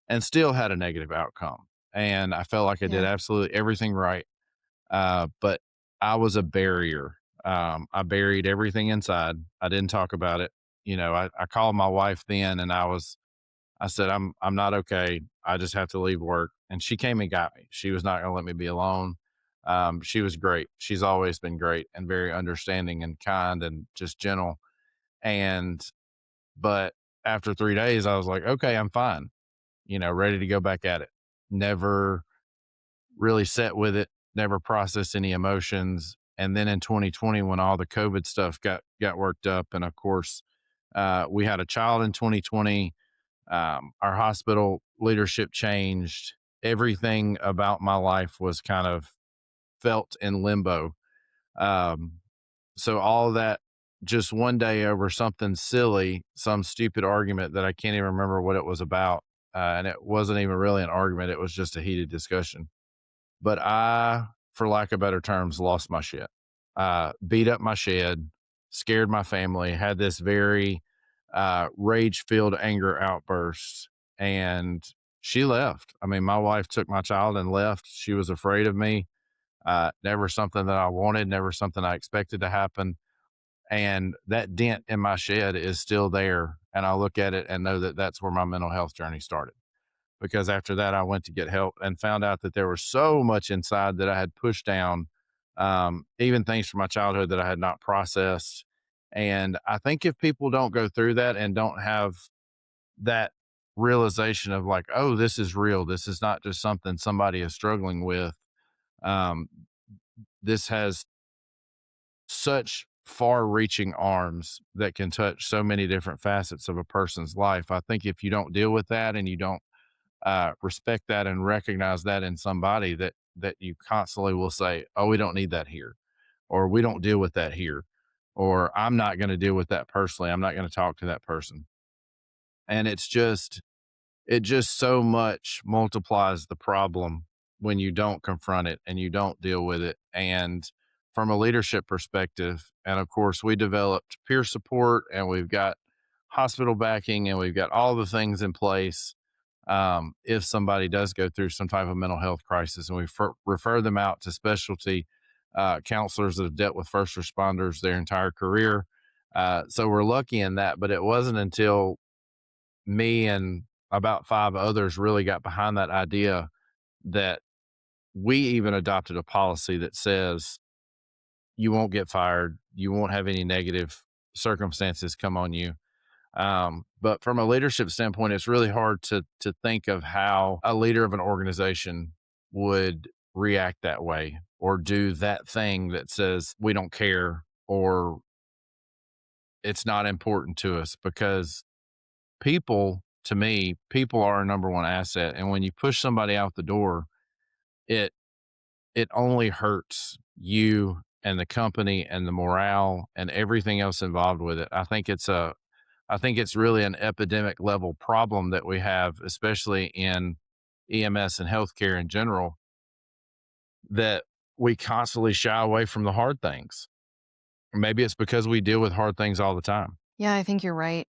and still had a negative outcome. And I felt like I did Yeah. absolutely everything right. But I was a barrier. I buried everything inside. I didn't talk about it. I called my wife then and I said, I'm not okay. I just have to leave work. And she came and got me. She was not going to let me be alone. She was great. She's always been great and very understanding and kind and just gentle. And but after 3 days, I was like, "Okay, I'm fine," ready to go back at it. Never really sat with it, never processed any emotions, and then in 2020 when all the COVID stuff got worked up, and of course, we had a child in 2020, our hospital leadership changed. Everything about my life was kind of felt in limbo. Um, so all that just one day over something silly, some stupid argument that I can't even remember what it was about. And it wasn't even really an argument. It was just a heated discussion. But I, for lack of better terms, lost my shit. Beat up my shed, scared my family, had this very rage filled anger outburst. And she left. I mean, my wife took my child and left. She was afraid of me. Never something that I wanted, never something I expected to happen, and that dent in my shed is still there. And I look at it and know that that's where my mental health journey started. Because after that, I went to get help and found out that there was so much inside that I had pushed down, even things from my childhood that I had not processed. And I think if people don't go through that and don't have that realization of like, oh, this is real, this is not just something somebody is struggling with, um, this has such far reaching arms that can touch so many different facets of a person's life. I think if you don't deal with that and you don't respect that and recognize that in somebody, that you constantly will say, oh, we don't need that here, or we don't deal with that here, or I'm not going to deal with that personally. I'm not going to talk to that person. And it just so much multiplies the problem when you don't confront it and you don't deal with it. And from a leadership perspective, and of course, we developed peer support and we've got hospital backing and we've got all the things in place. if somebody does go through some type of mental health crisis, and we refer them out to specialty counselors that have dealt with first responders their entire career. So we're lucky in that, but it wasn't until me and about 5 others really got behind that idea that we even adopted a policy that says you won't get fired, you won't have any negative circumstances come on you. But from a leadership standpoint, it's really hard to think of how a leader of an organization would react that way or do that thing that says we don't care or it's not important to us, because people, to me, people are our number one asset. And when you push somebody out the door, it it only hurts you and the company and the morale and everything else involved with it. I think it's really an epidemic level problem that we have, especially in EMS and healthcare in general, that we constantly shy away from the hard things. Maybe it's because we deal with hard things all the time. Yeah, I think you're right.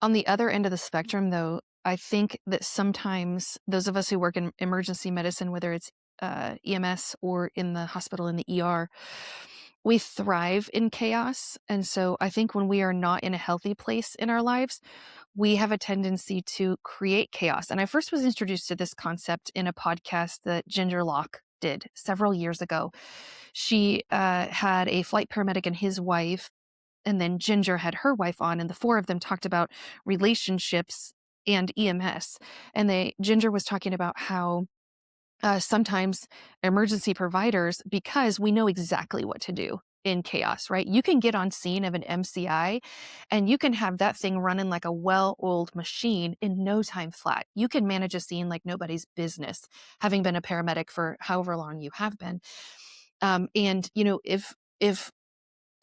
On the other end of the spectrum, though, I think that sometimes those of us who work in emergency medicine, whether it's EMS or in the hospital in the ER, we thrive in chaos. And so I think when we are not in a healthy place in our lives, we have a tendency to create chaos. And I first was introduced to this concept in a podcast that Ginger Locke did several years ago. She had a flight paramedic and his wife, and then Ginger had her wife on, and the four of them talked about relationships and EMS. And Ginger was talking about how sometimes emergency providers, because we know exactly what to do in chaos, right? You can get on scene of an MCI and you can have that thing running like a well-oiled machine in no time flat. You can manage a scene like nobody's business, having been a paramedic for however long you have been. And if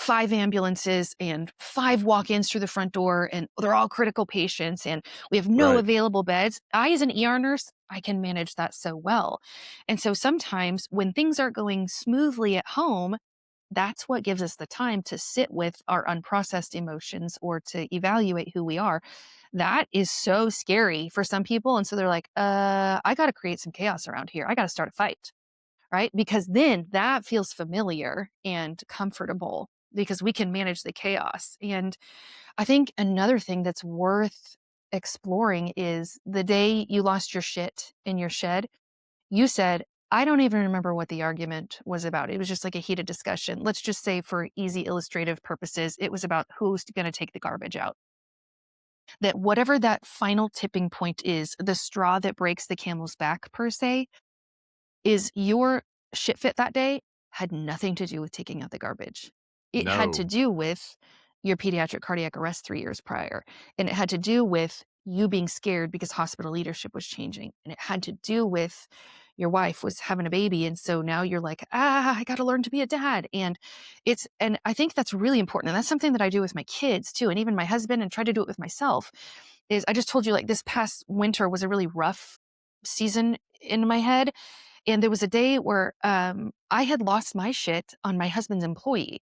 5 ambulances and 5 walk-ins through the front door, and they're all critical patients, and we have no Right. available beds. I, as an ER nurse, I can manage that so well. And so sometimes when things aren't going smoothly at home, that's what gives us the time to sit with our unprocessed emotions or to evaluate who we are. That is so scary for some people. And so they're like, I got to create some chaos around here. I got to start a fight, right? Because then that feels familiar and comfortable because we can manage the chaos. And I think another thing that's worth exploring is the day you lost your shit in your shed, you said, I don't even remember what the argument was about. It was just like a heated discussion. Let's just say, for easy illustrative purposes, it was about who's going to take the garbage out. That whatever that final tipping point is, the straw that breaks the camel's back, per se, is your shit fit that day had nothing to do with taking out the garbage. It had to No. do with your pediatric cardiac arrest 3 years prior. And it had to do with you being scared because hospital leadership was changing. And it had to do with your wife was having a baby. And so now you're like, I got to learn to be a dad. And I think that's really important. And that's something that I do with my kids too. And even my husband, and try to do it with myself, is I just told you, like, this past winter was a really rough season in my head. And there was a day where I had lost my shit on my husband's employee.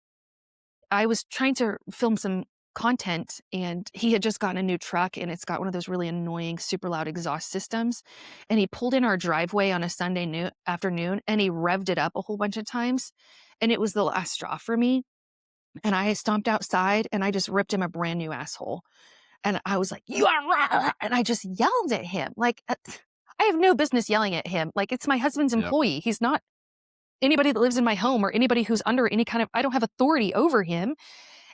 I was trying to film some content, and he had just gotten a new truck, and it's got one of those really annoying, super loud exhaust systems. And he pulled in our driveway on a Sunday afternoon, and he revved it up a whole bunch of times. And it was the last straw for me. And I stomped outside and I just ripped him a brand new asshole. And I was like, you are right. And I just yelled at him. Like, I have no business yelling at him. Like, it's my husband's Yep. employee. He's not anybody that lives in my home or anybody who's under any kind of, I don't have authority over him.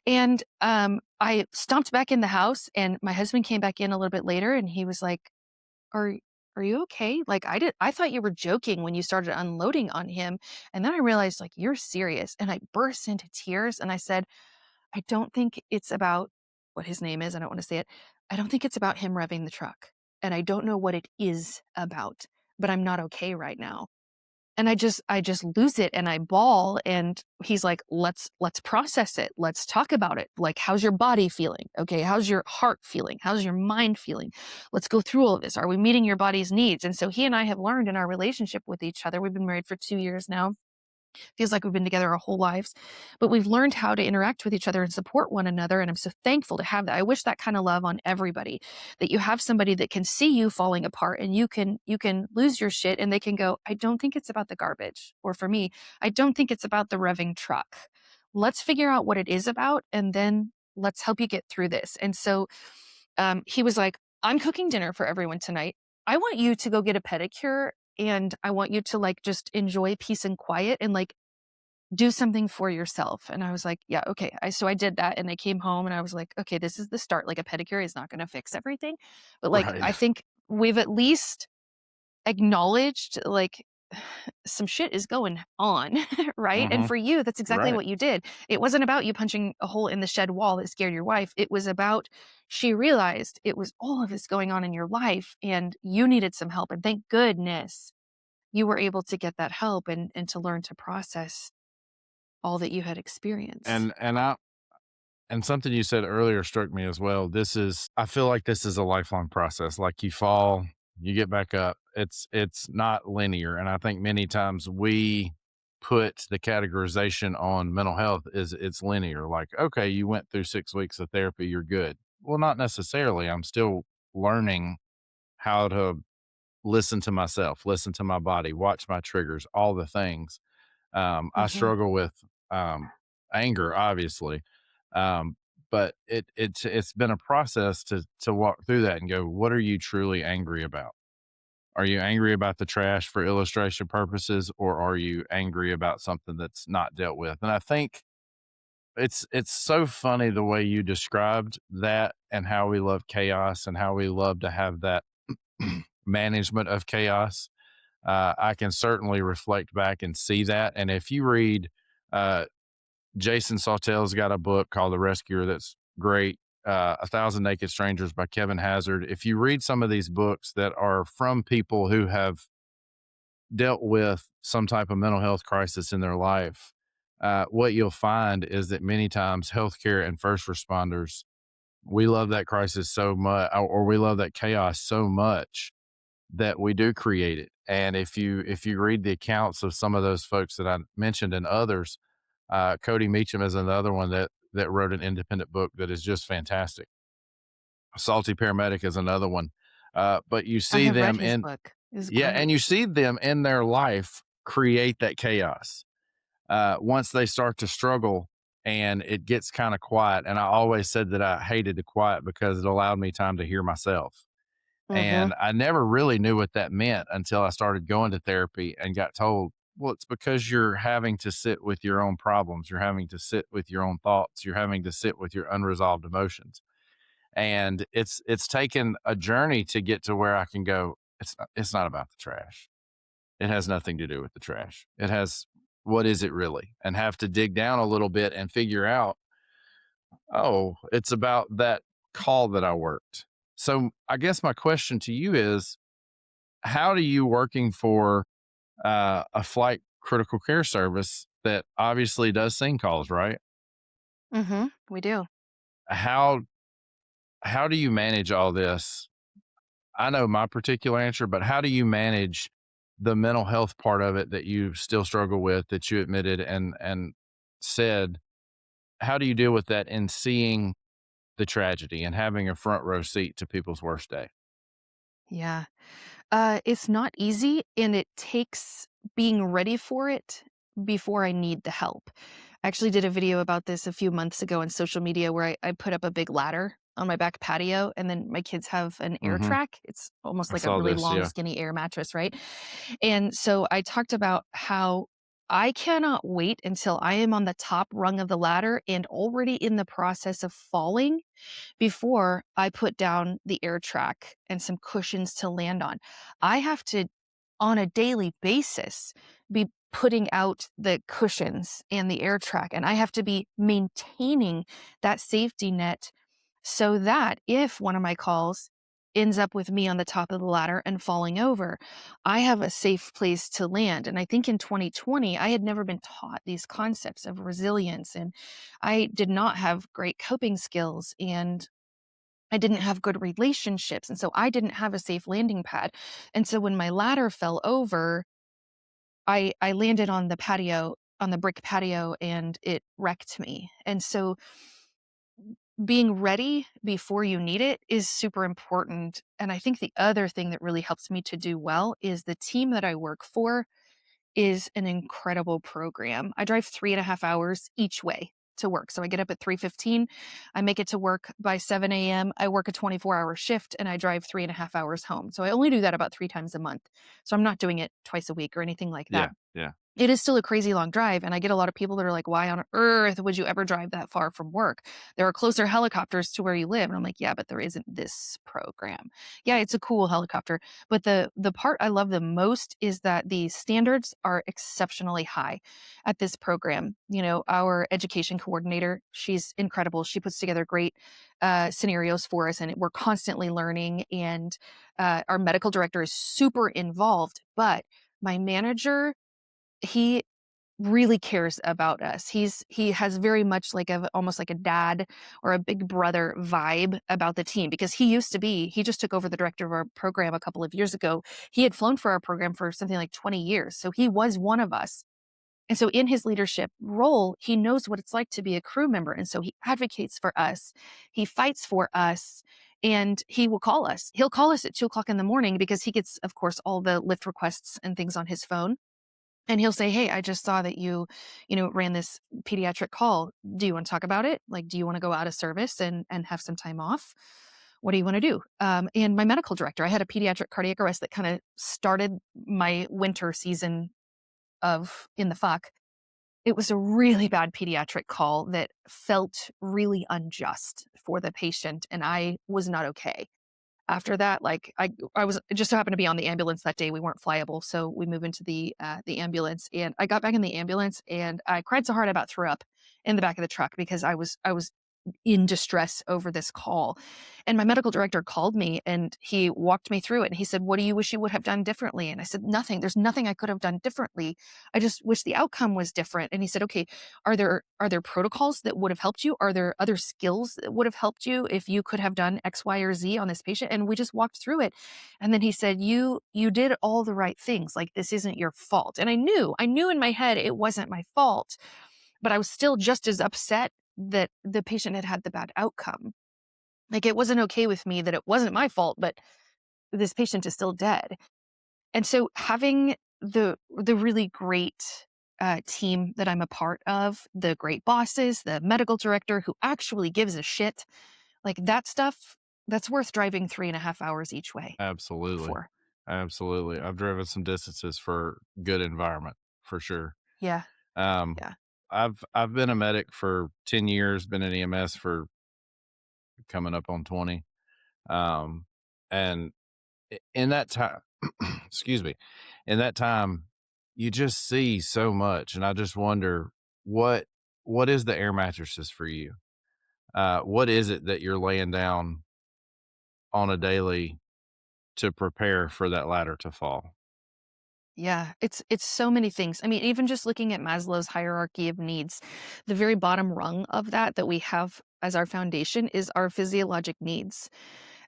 And I stomped back in the house, and my husband came back in a little bit later, and he was like, are are you okay? Like, I thought you were joking when you started unloading on him. And then I realized, like, you're serious. And I burst into tears and I said, I don't think it's about what his name is. I don't want to say it. I don't think it's about him revving the truck. And I don't know what it is about, but I'm not okay right now. And I just lose it and I bawl. And he's like, let's process it. Let's talk about it. Like, how's your body feeling? Okay. How's your heart feeling? How's your mind feeling? Let's go through all of this. Are we meeting your body's needs? And so he and I have learned in our relationship with each other, we've been married for 2 years now, Feels like we've been together our whole lives, but we've learned how to interact with each other and support one another. And I'm so thankful to have that. I wish that kind of love on everybody, that you have somebody that can see you falling apart and you can lose your shit and they can go, I don't think it's about the garbage. Or for me, I don't think it's about the revving truck. Let's figure out what it is about and then let's help you get through this. And so he was like, I'm cooking dinner for everyone tonight. I want you to go get a pedicure and I want you to like just enjoy peace and quiet and like do something for yourself. And I was like, yeah, okay. So I did that and I came home and I was like, okay, this is the start. Like a pedicure is not going to fix everything. But like, Right. I think we've at least acknowledged like some shit is going on, right? And Hmm. for you, that's exactly Right. what you did. It wasn't about you punching a hole in the shed wall that scared your wife. It was about she realized it was all of this going on in your life and you needed some help. And thank goodness you were able to get that help and to learn to process all that you had experienced. And something you said earlier struck me as well. I feel like this is a lifelong process. Like you fall, you get back up. It's not linear. And I think many times we put the categorization on mental health is it's linear. Like, okay, you went through 6 weeks of therapy, you're good. Well, not necessarily. I'm still learning how to listen to myself, listen to my body, watch my triggers, all the things. I Mhm. struggle with anger, obviously, um, but it's been a process to walk through that and go, what are you truly angry about? Are you angry about the trash for illustration purposes, or are you angry about something that's not dealt with? And I think it's so funny the way you described that and how we love chaos and how we love to have that management of chaos. I can certainly reflect back and see that. And if you read, uh, Jason Sautel's got a book called The Rescuer that's great. A Thousand Naked Strangers by Kevin Hazard. If you read some of these books that are from people who have dealt with some type of mental health crisis in their life, what you'll find is that many times healthcare and first responders, we love that crisis so much, or we love that chaos so much that we do create it. And if you read the accounts of some of those folks that I mentioned and others, Cody Meacham is another one that wrote an independent book that is just fantastic. Salty Paramedic is another one. But you I see have read them his in book. It's yeah, great. and you see them in their life create that chaos. Once they start to struggle and it gets kind of quiet. And I always said that I hated the quiet because it allowed me time to hear myself. Mhm. And I never really knew what that meant until I started going to therapy and got told, well, it's because you're having to sit with your own problems. You're having to sit with your own thoughts. You're having to sit with your unresolved emotions. And it's taken a journey to get to where I can go, it's not about the trash. It has nothing to do with the trash. It has, what is it really? And have to dig down a little bit and figure out, oh, it's about that call that I worked. So I guess my question to you is, how do you working for a flight critical care service that obviously does scene calls, right? Mhm. We do. How how do you manage all this? I know my particular answer, but how do you manage the mental health part of it that you still struggle with, that you admitted and said? How do you deal with that in seeing the tragedy and having a front row seat to people's worst day? Yeah. It's not easy and it takes being ready for it before I need the help. I actually did a video about this a few months ago on social media where I put up a big ladder on my back patio and then my kids have an air Hmm. track. It's almost I like a saw really this. long, Yeah. skinny air mattress, right? And so I talked about how I cannot wait until I am on the top rung of the ladder and already in the process of falling before I put down the air track and some cushions to land on. I have to, on a daily basis, be putting out the cushions and the air track, and I have to be maintaining that safety net so that if one of my calls ends up with me on the top of the ladder and falling over, I have a safe place to land. And I think in 2020, I had never been taught these concepts of resilience, and I did not have great coping skills. And I didn't have good relationships, and so I didn't have a safe landing pad, and so when my ladder fell over, I landed on the patio on the brick patio and it wrecked me. And so being ready before you need it is super important. And I think the other thing that really helps me to do well is the team that I work for is an incredible program. I drive 3.5 hours each way to work. So I get up at 3:15. I make it to work by 7 a.m. I work a 24-hour shift and I drive 3.5 hours home. So I only do that about 3 times a month. So I'm not doing it twice a week or anything like Yeah. that. Yeah. It is still a crazy long drive, and I get a lot of people that are like, "Why on earth would you ever drive that far from work? There are closer helicopters to where you live." And I'm like, "Yeah, but there isn't this program." Yeah, it's a cool helicopter, but the part I love the most is that the standards are exceptionally high at this program. You know, our education coordinator, she's incredible. She puts together great scenarios for us, and we're constantly learning. And our medical director is super involved, but my manager, he really cares about us. He has very much like a almost like a dad or a big brother vibe about the team because he just took over the director of our program a couple of years ago. He had flown for our program for something like 20 years. So he was one of us. And so in his leadership role, he knows what it's like to be a crew member. And so he advocates for us. He fights for us. And he will call us. He'll call us at 2 o'clock in the morning because he gets, of course, all the lift requests and things on his phone. And he'll say, "Hey, I just saw that you ran this pediatric call. Do you want to talk about it? Like, do you want to go out of service and have some time off? What do you want to do?" And my medical director, I had a pediatric cardiac arrest that kind of started my winter season of in the fuck. It was a really bad pediatric call that felt really unjust for the patient, and I was not okay. After that, like I was it just so happened to be on the ambulance that day. We weren't flyable, so we move into the ambulance. And I got back in the ambulance and I cried so hard I about threw up in the back of the truck because I was in distress over this call. And my medical director called me and he walked me through it. And he said, "What do you wish you would have done differently?" And I said, "Nothing. There's nothing I could have done differently. I just wish the outcome was different." And he said, "Okay, are there protocols that would have helped you? Are there other skills that would have helped you if you could have done X, Y, or Z on this patient?" And we just walked through it. And then he said, "You did all the right things. Like, this isn't your fault." And I knew in my head it wasn't my fault, but I was still just as upset that the patient had had the bad outcome. Like, it wasn't okay with me that it wasn't my fault, but this patient is still dead. And so having the really great team that I'm a part of, the great bosses, the medical director who actually gives a shit, like that stuff, that's worth driving 3.5 hours each way Absolutely. for. Absolutely. I've driven some distances for good environment for sure. Yeah, Um, yeah, I've been a medic for 10 years, been in EMS for coming up on 20. Um, and in that time, excuse me, in that time, you just see so much. And I just wonder what, what is the air mattresses for you? What is it that you're laying down on a daily to prepare for that ladder to fall? yeah. It's so many things. I mean, even just looking at Maslow's hierarchy of needs, the very bottom rung of that we have as our foundation is our physiologic needs.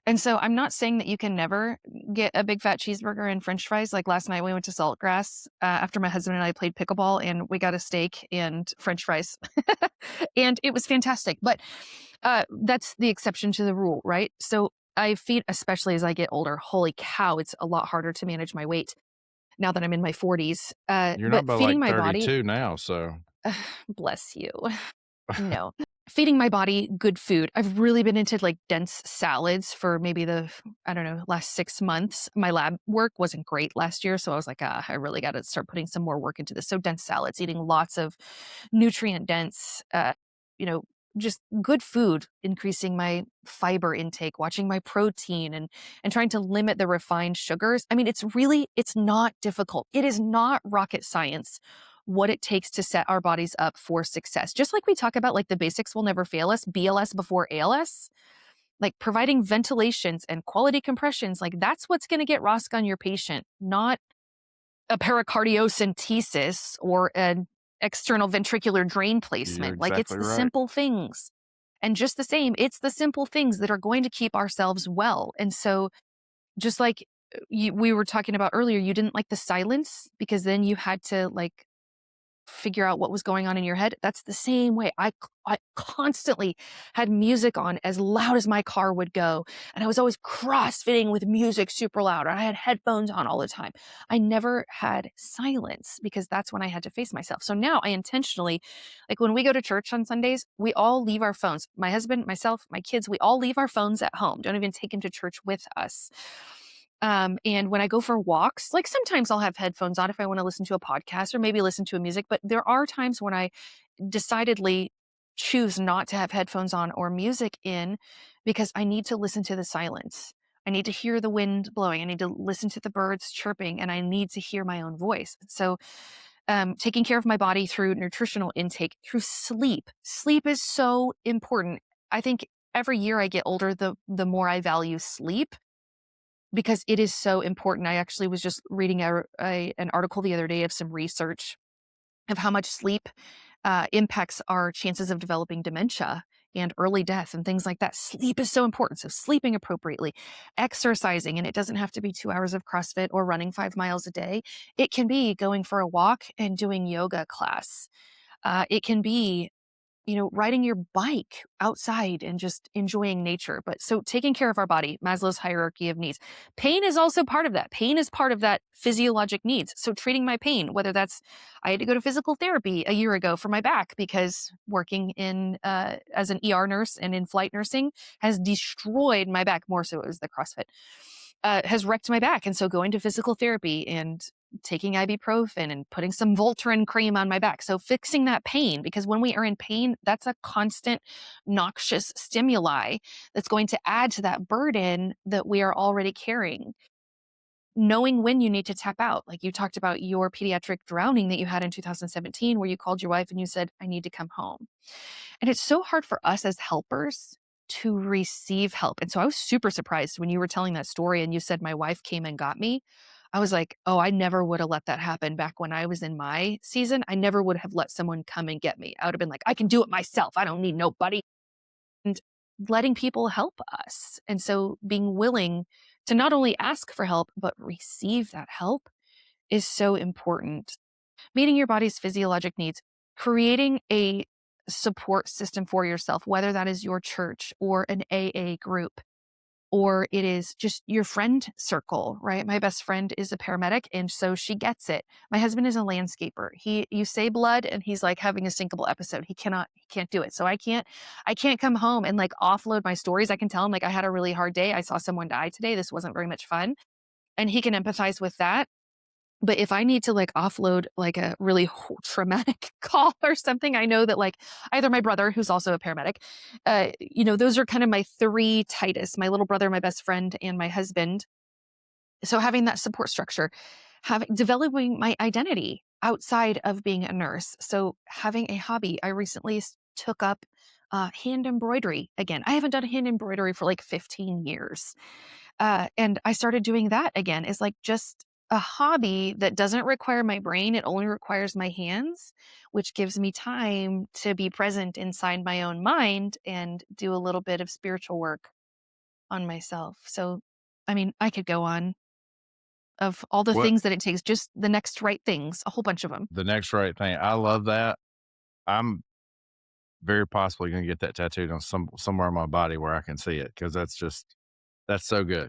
And so I'm not saying that you can never get a big fat cheeseburger and french fries. Like last night we went to Saltgrass after my husband and I played pickleball and we got a steak and french fries. And it was fantastic. But that's the exception to the rule, right? So I feed, especially as I get older, holy cow, it's a lot harder to manage my weight now that I'm in my 40s. You're not But but feeding like my body, 32 now. So bless you. No. Feeding my body good food. I've really been into like dense salads for maybe I don't know, last 6 months. My lab work wasn't great last year. So I was like, I really got to start putting some more work into this. So dense salads, eating lots of nutrient dense, you know, just good food, increasing my fiber intake, watching my protein and trying to limit the refined sugars. I mean, it's not difficult. It is not rocket science what it takes to set our bodies up for success. Just like we talk about, like the basics will never fail us, BLS before ALS, like providing ventilations and quality compressions, like that's what's going to get ROSC on your patient, not a pericardiocentesis or an external ventricular drain you're placement. Like it's exactly the right. simple things. And just the same, it's the simple things that are going to keep ourselves well. And so just like we were talking about earlier, you didn't like the silence because then you had to like figure out what was going on in your head. That's the same way. I constantly had music on as loud as my car would go. And I was always crossfitting with music super loud. Or I had headphones on all the time. I never had silence because that's when I had to face myself. So now I intentionally, like when we go to church on Sundays, we all leave our phones. My husband, myself, my kids, we all leave our phones at home. Don't even take them to church with us. And when I go for walks, like sometimes I'll have headphones on if I want to listen to a podcast or maybe listen to a music, but there are times when I decidedly choose not to have headphones on or music in because I need to listen to the silence. I need to hear the wind blowing. I need to listen to the birds chirping, and I need to hear my own voice. So, taking care of my body through nutritional intake, through sleep. Sleep is so important. I think every year I get older, the more I value sleep because it is so important. I actually was just reading an article the other day of some research of how much sleep impacts our chances of developing dementia and early death and things like that. Sleep is so important. So sleeping appropriately, exercising, and it doesn't have to be 2 hours of CrossFit or running 5 miles a day. It can be going for a walk and doing yoga class. It can be riding your bike outside and just enjoying nature. But so taking care of our body, Maslow's hierarchy of needs. Pain is also part of that. Pain is part of that physiologic needs. So treating my pain, whether that's, I had to go to physical therapy a year ago for my back because working in as an ER nurse and in flight nursing has destroyed my back. More so it was the CrossFit. Has wrecked my back. And so going to physical therapy and taking ibuprofen and putting some Voltaren cream on my back. So fixing that pain, because when we are in pain, that's a constant noxious stimuli that's going to add to that burden that we are already carrying. Knowing when you need to tap out. Like you talked about your pediatric drowning that you had in 2017, where you called your wife and you said, I need to come home. And it's so hard for us as helpers to receive help. And so I was super surprised when you were telling that story and you said, my wife came and got me. I was like, oh, I never would have let that happen back when I was in my season. I never would have let someone come and get me. I would have been like, I can do it myself. I don't need nobody. And letting people help us. And so being willing to not only ask for help, but receive that help is so important. Meeting your body's physiologic needs, creating a support system for yourself, whether that is your church or an AA group, or it is just your friend circle, right? My best friend is a paramedic, and so she gets it. My husband is a landscaper. You say blood and he's like having a syncopal episode. He can't do it. So I can't come home and like offload my stories. I can tell him like I had a really hard day. I saw someone die today. This wasn't very much fun. And he can empathize with that. But if I need to like offload like a really traumatic call or something, I know that like either my brother, who's also a paramedic, those are kind of my three tightest, my little brother, my best friend, and my husband. So having that support structure, developing my identity outside of being a nurse. So having a hobby, I recently took up hand embroidery again. I haven't done hand embroidery for like 15 years. And I started doing that again. It's like just a hobby that doesn't require my brain. It only requires my hands, which gives me time to be present inside my own mind and do a little bit of spiritual work on myself. So, I mean, I could go on of all the What things that it takes, just the next right things, a whole bunch of them. the next right thing? I love that. I'm very possibly going to get that tattooed on somewhere on my body where I can see it, because that's so good.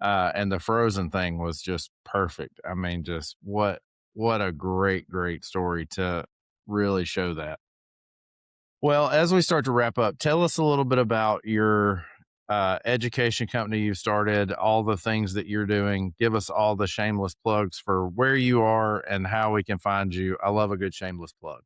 And the Frozen thing was just perfect. I mean, just what a great story to really show that. Well, as we start to wrap up, tell us a little bit about your education company you started, all the things that you're doing. Give us all the shameless plugs for where you are and how we can find you. I love a good shameless plug.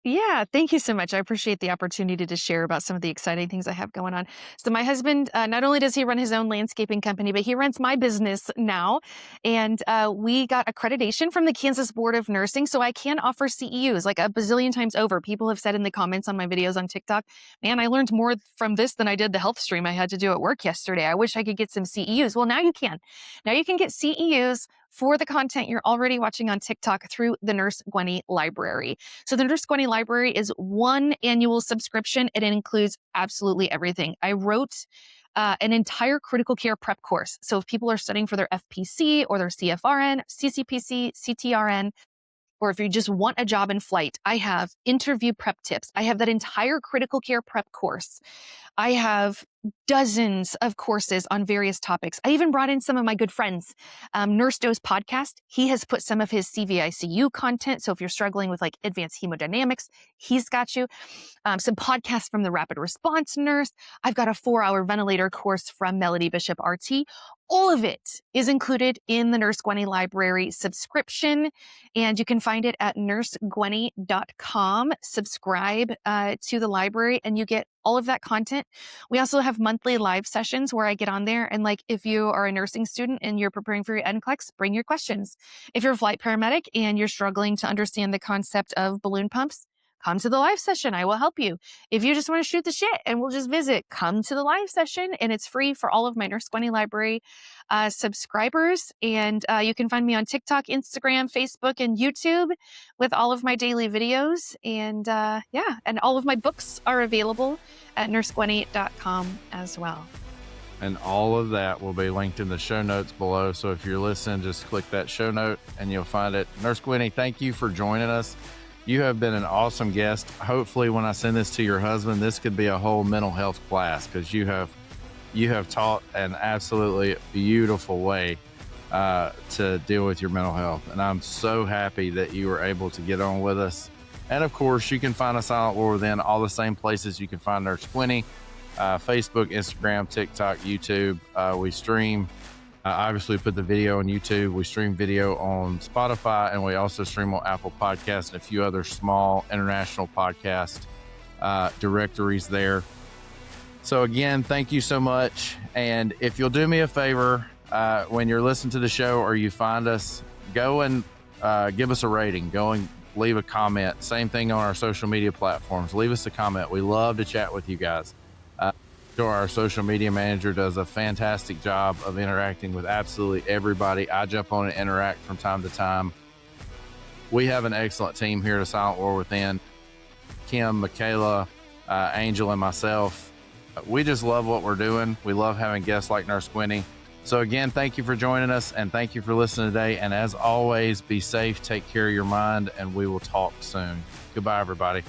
Yeah, thank you so much. I appreciate the opportunity to share about some of the exciting things I have going on. So my husband, not only does he run his own landscaping company, but he runs my business now. And we got accreditation from the Kansas Board of Nursing, so I can offer CEUs like a bazillion times over. People have said in the comments on my videos on TikTok, man, I learned more from this than I did the health stream I had to do at work yesterday. I wish I could get some CEUs. Well, now you can. Now you can get CEUs for the content you're already watching on TikTok through the Nurse Gwenny library. So the Nurse Gwenny library is one annual subscription. It includes absolutely everything. I wrote an entire critical care prep course. So if people are studying for their FPC or their CFRN, CCPC, CTRN, or if you just want a job in flight, I have interview prep tips. I have that entire critical care prep course. I have dozens of courses on various topics. I even brought in some of my good friends. Nurse Doe's podcast, he has put some of his CVICU content. So if you're struggling with like advanced hemodynamics, he's got you. Some podcasts from the rapid response nurse. I've got a 4-hour ventilator course from Melody Bishop RT. All of it is included in the Nurse Gwenny Library subscription, and you can find it at nursegwenny.com. Subscribe to the library, and you get all of that content. We also have monthly live sessions where I get on there, and like if you are a nursing student and you're preparing for your NCLEX, bring your questions. If you're a flight paramedic and you're struggling to understand the concept of balloon pumps, come to the live session. I will help you. If you just want to shoot the shit and we'll just visit, come to the live session, and it's free for all of my Nurse Gwenny Library subscribers. And you can find me on TikTok, Instagram, Facebook, and YouTube with all of my daily videos. And and all of my books are available at nursegwenny.com as well. And all of that will be linked in the show notes below. So if you're listening, just click that show note and you'll find it. Nurse Gwenny, thank you for joining us. You have been an awesome guest. Hopefully when I send this to your husband, this could be a whole mental health class, because you have taught an absolutely beautiful way to deal with your mental health. And I'm so happy that you were able to get on with us. And of course, you can find a Silent War Within all the same places you can find Nurse Gwenny, Facebook, Instagram, TikTok, YouTube. We stream. Obviously, put the video on YouTube. We stream video on Spotify, and we also stream on Apple Podcasts and a few other small international podcast directories there. So again, thank you so much. And if you'll do me a favor, when you're listening to the show or you find us, go and give us a rating. Go and leave a comment. Same thing on our social media platforms. Leave us a comment. We love to chat with you guys. Our social media manager does a fantastic job of interacting with absolutely everybody. I jump on and interact from time to time. We have an excellent team here at Silent War Within. Kim, Michaela, Angel, and myself. We just love what we're doing. We love having guests like Nurse Gwenny. So again, thank you for joining us, and thank you for listening today. And as always, be safe, take care of your mind, and we will talk soon. Goodbye, everybody.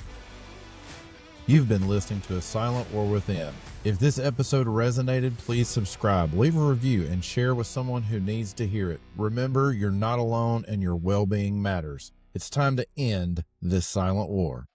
You've been listening to A Silent War Within. If this episode resonated, please subscribe, leave a review, and share with someone who needs to hear it. Remember, you're not alone and your well-being matters. It's time to end this silent war.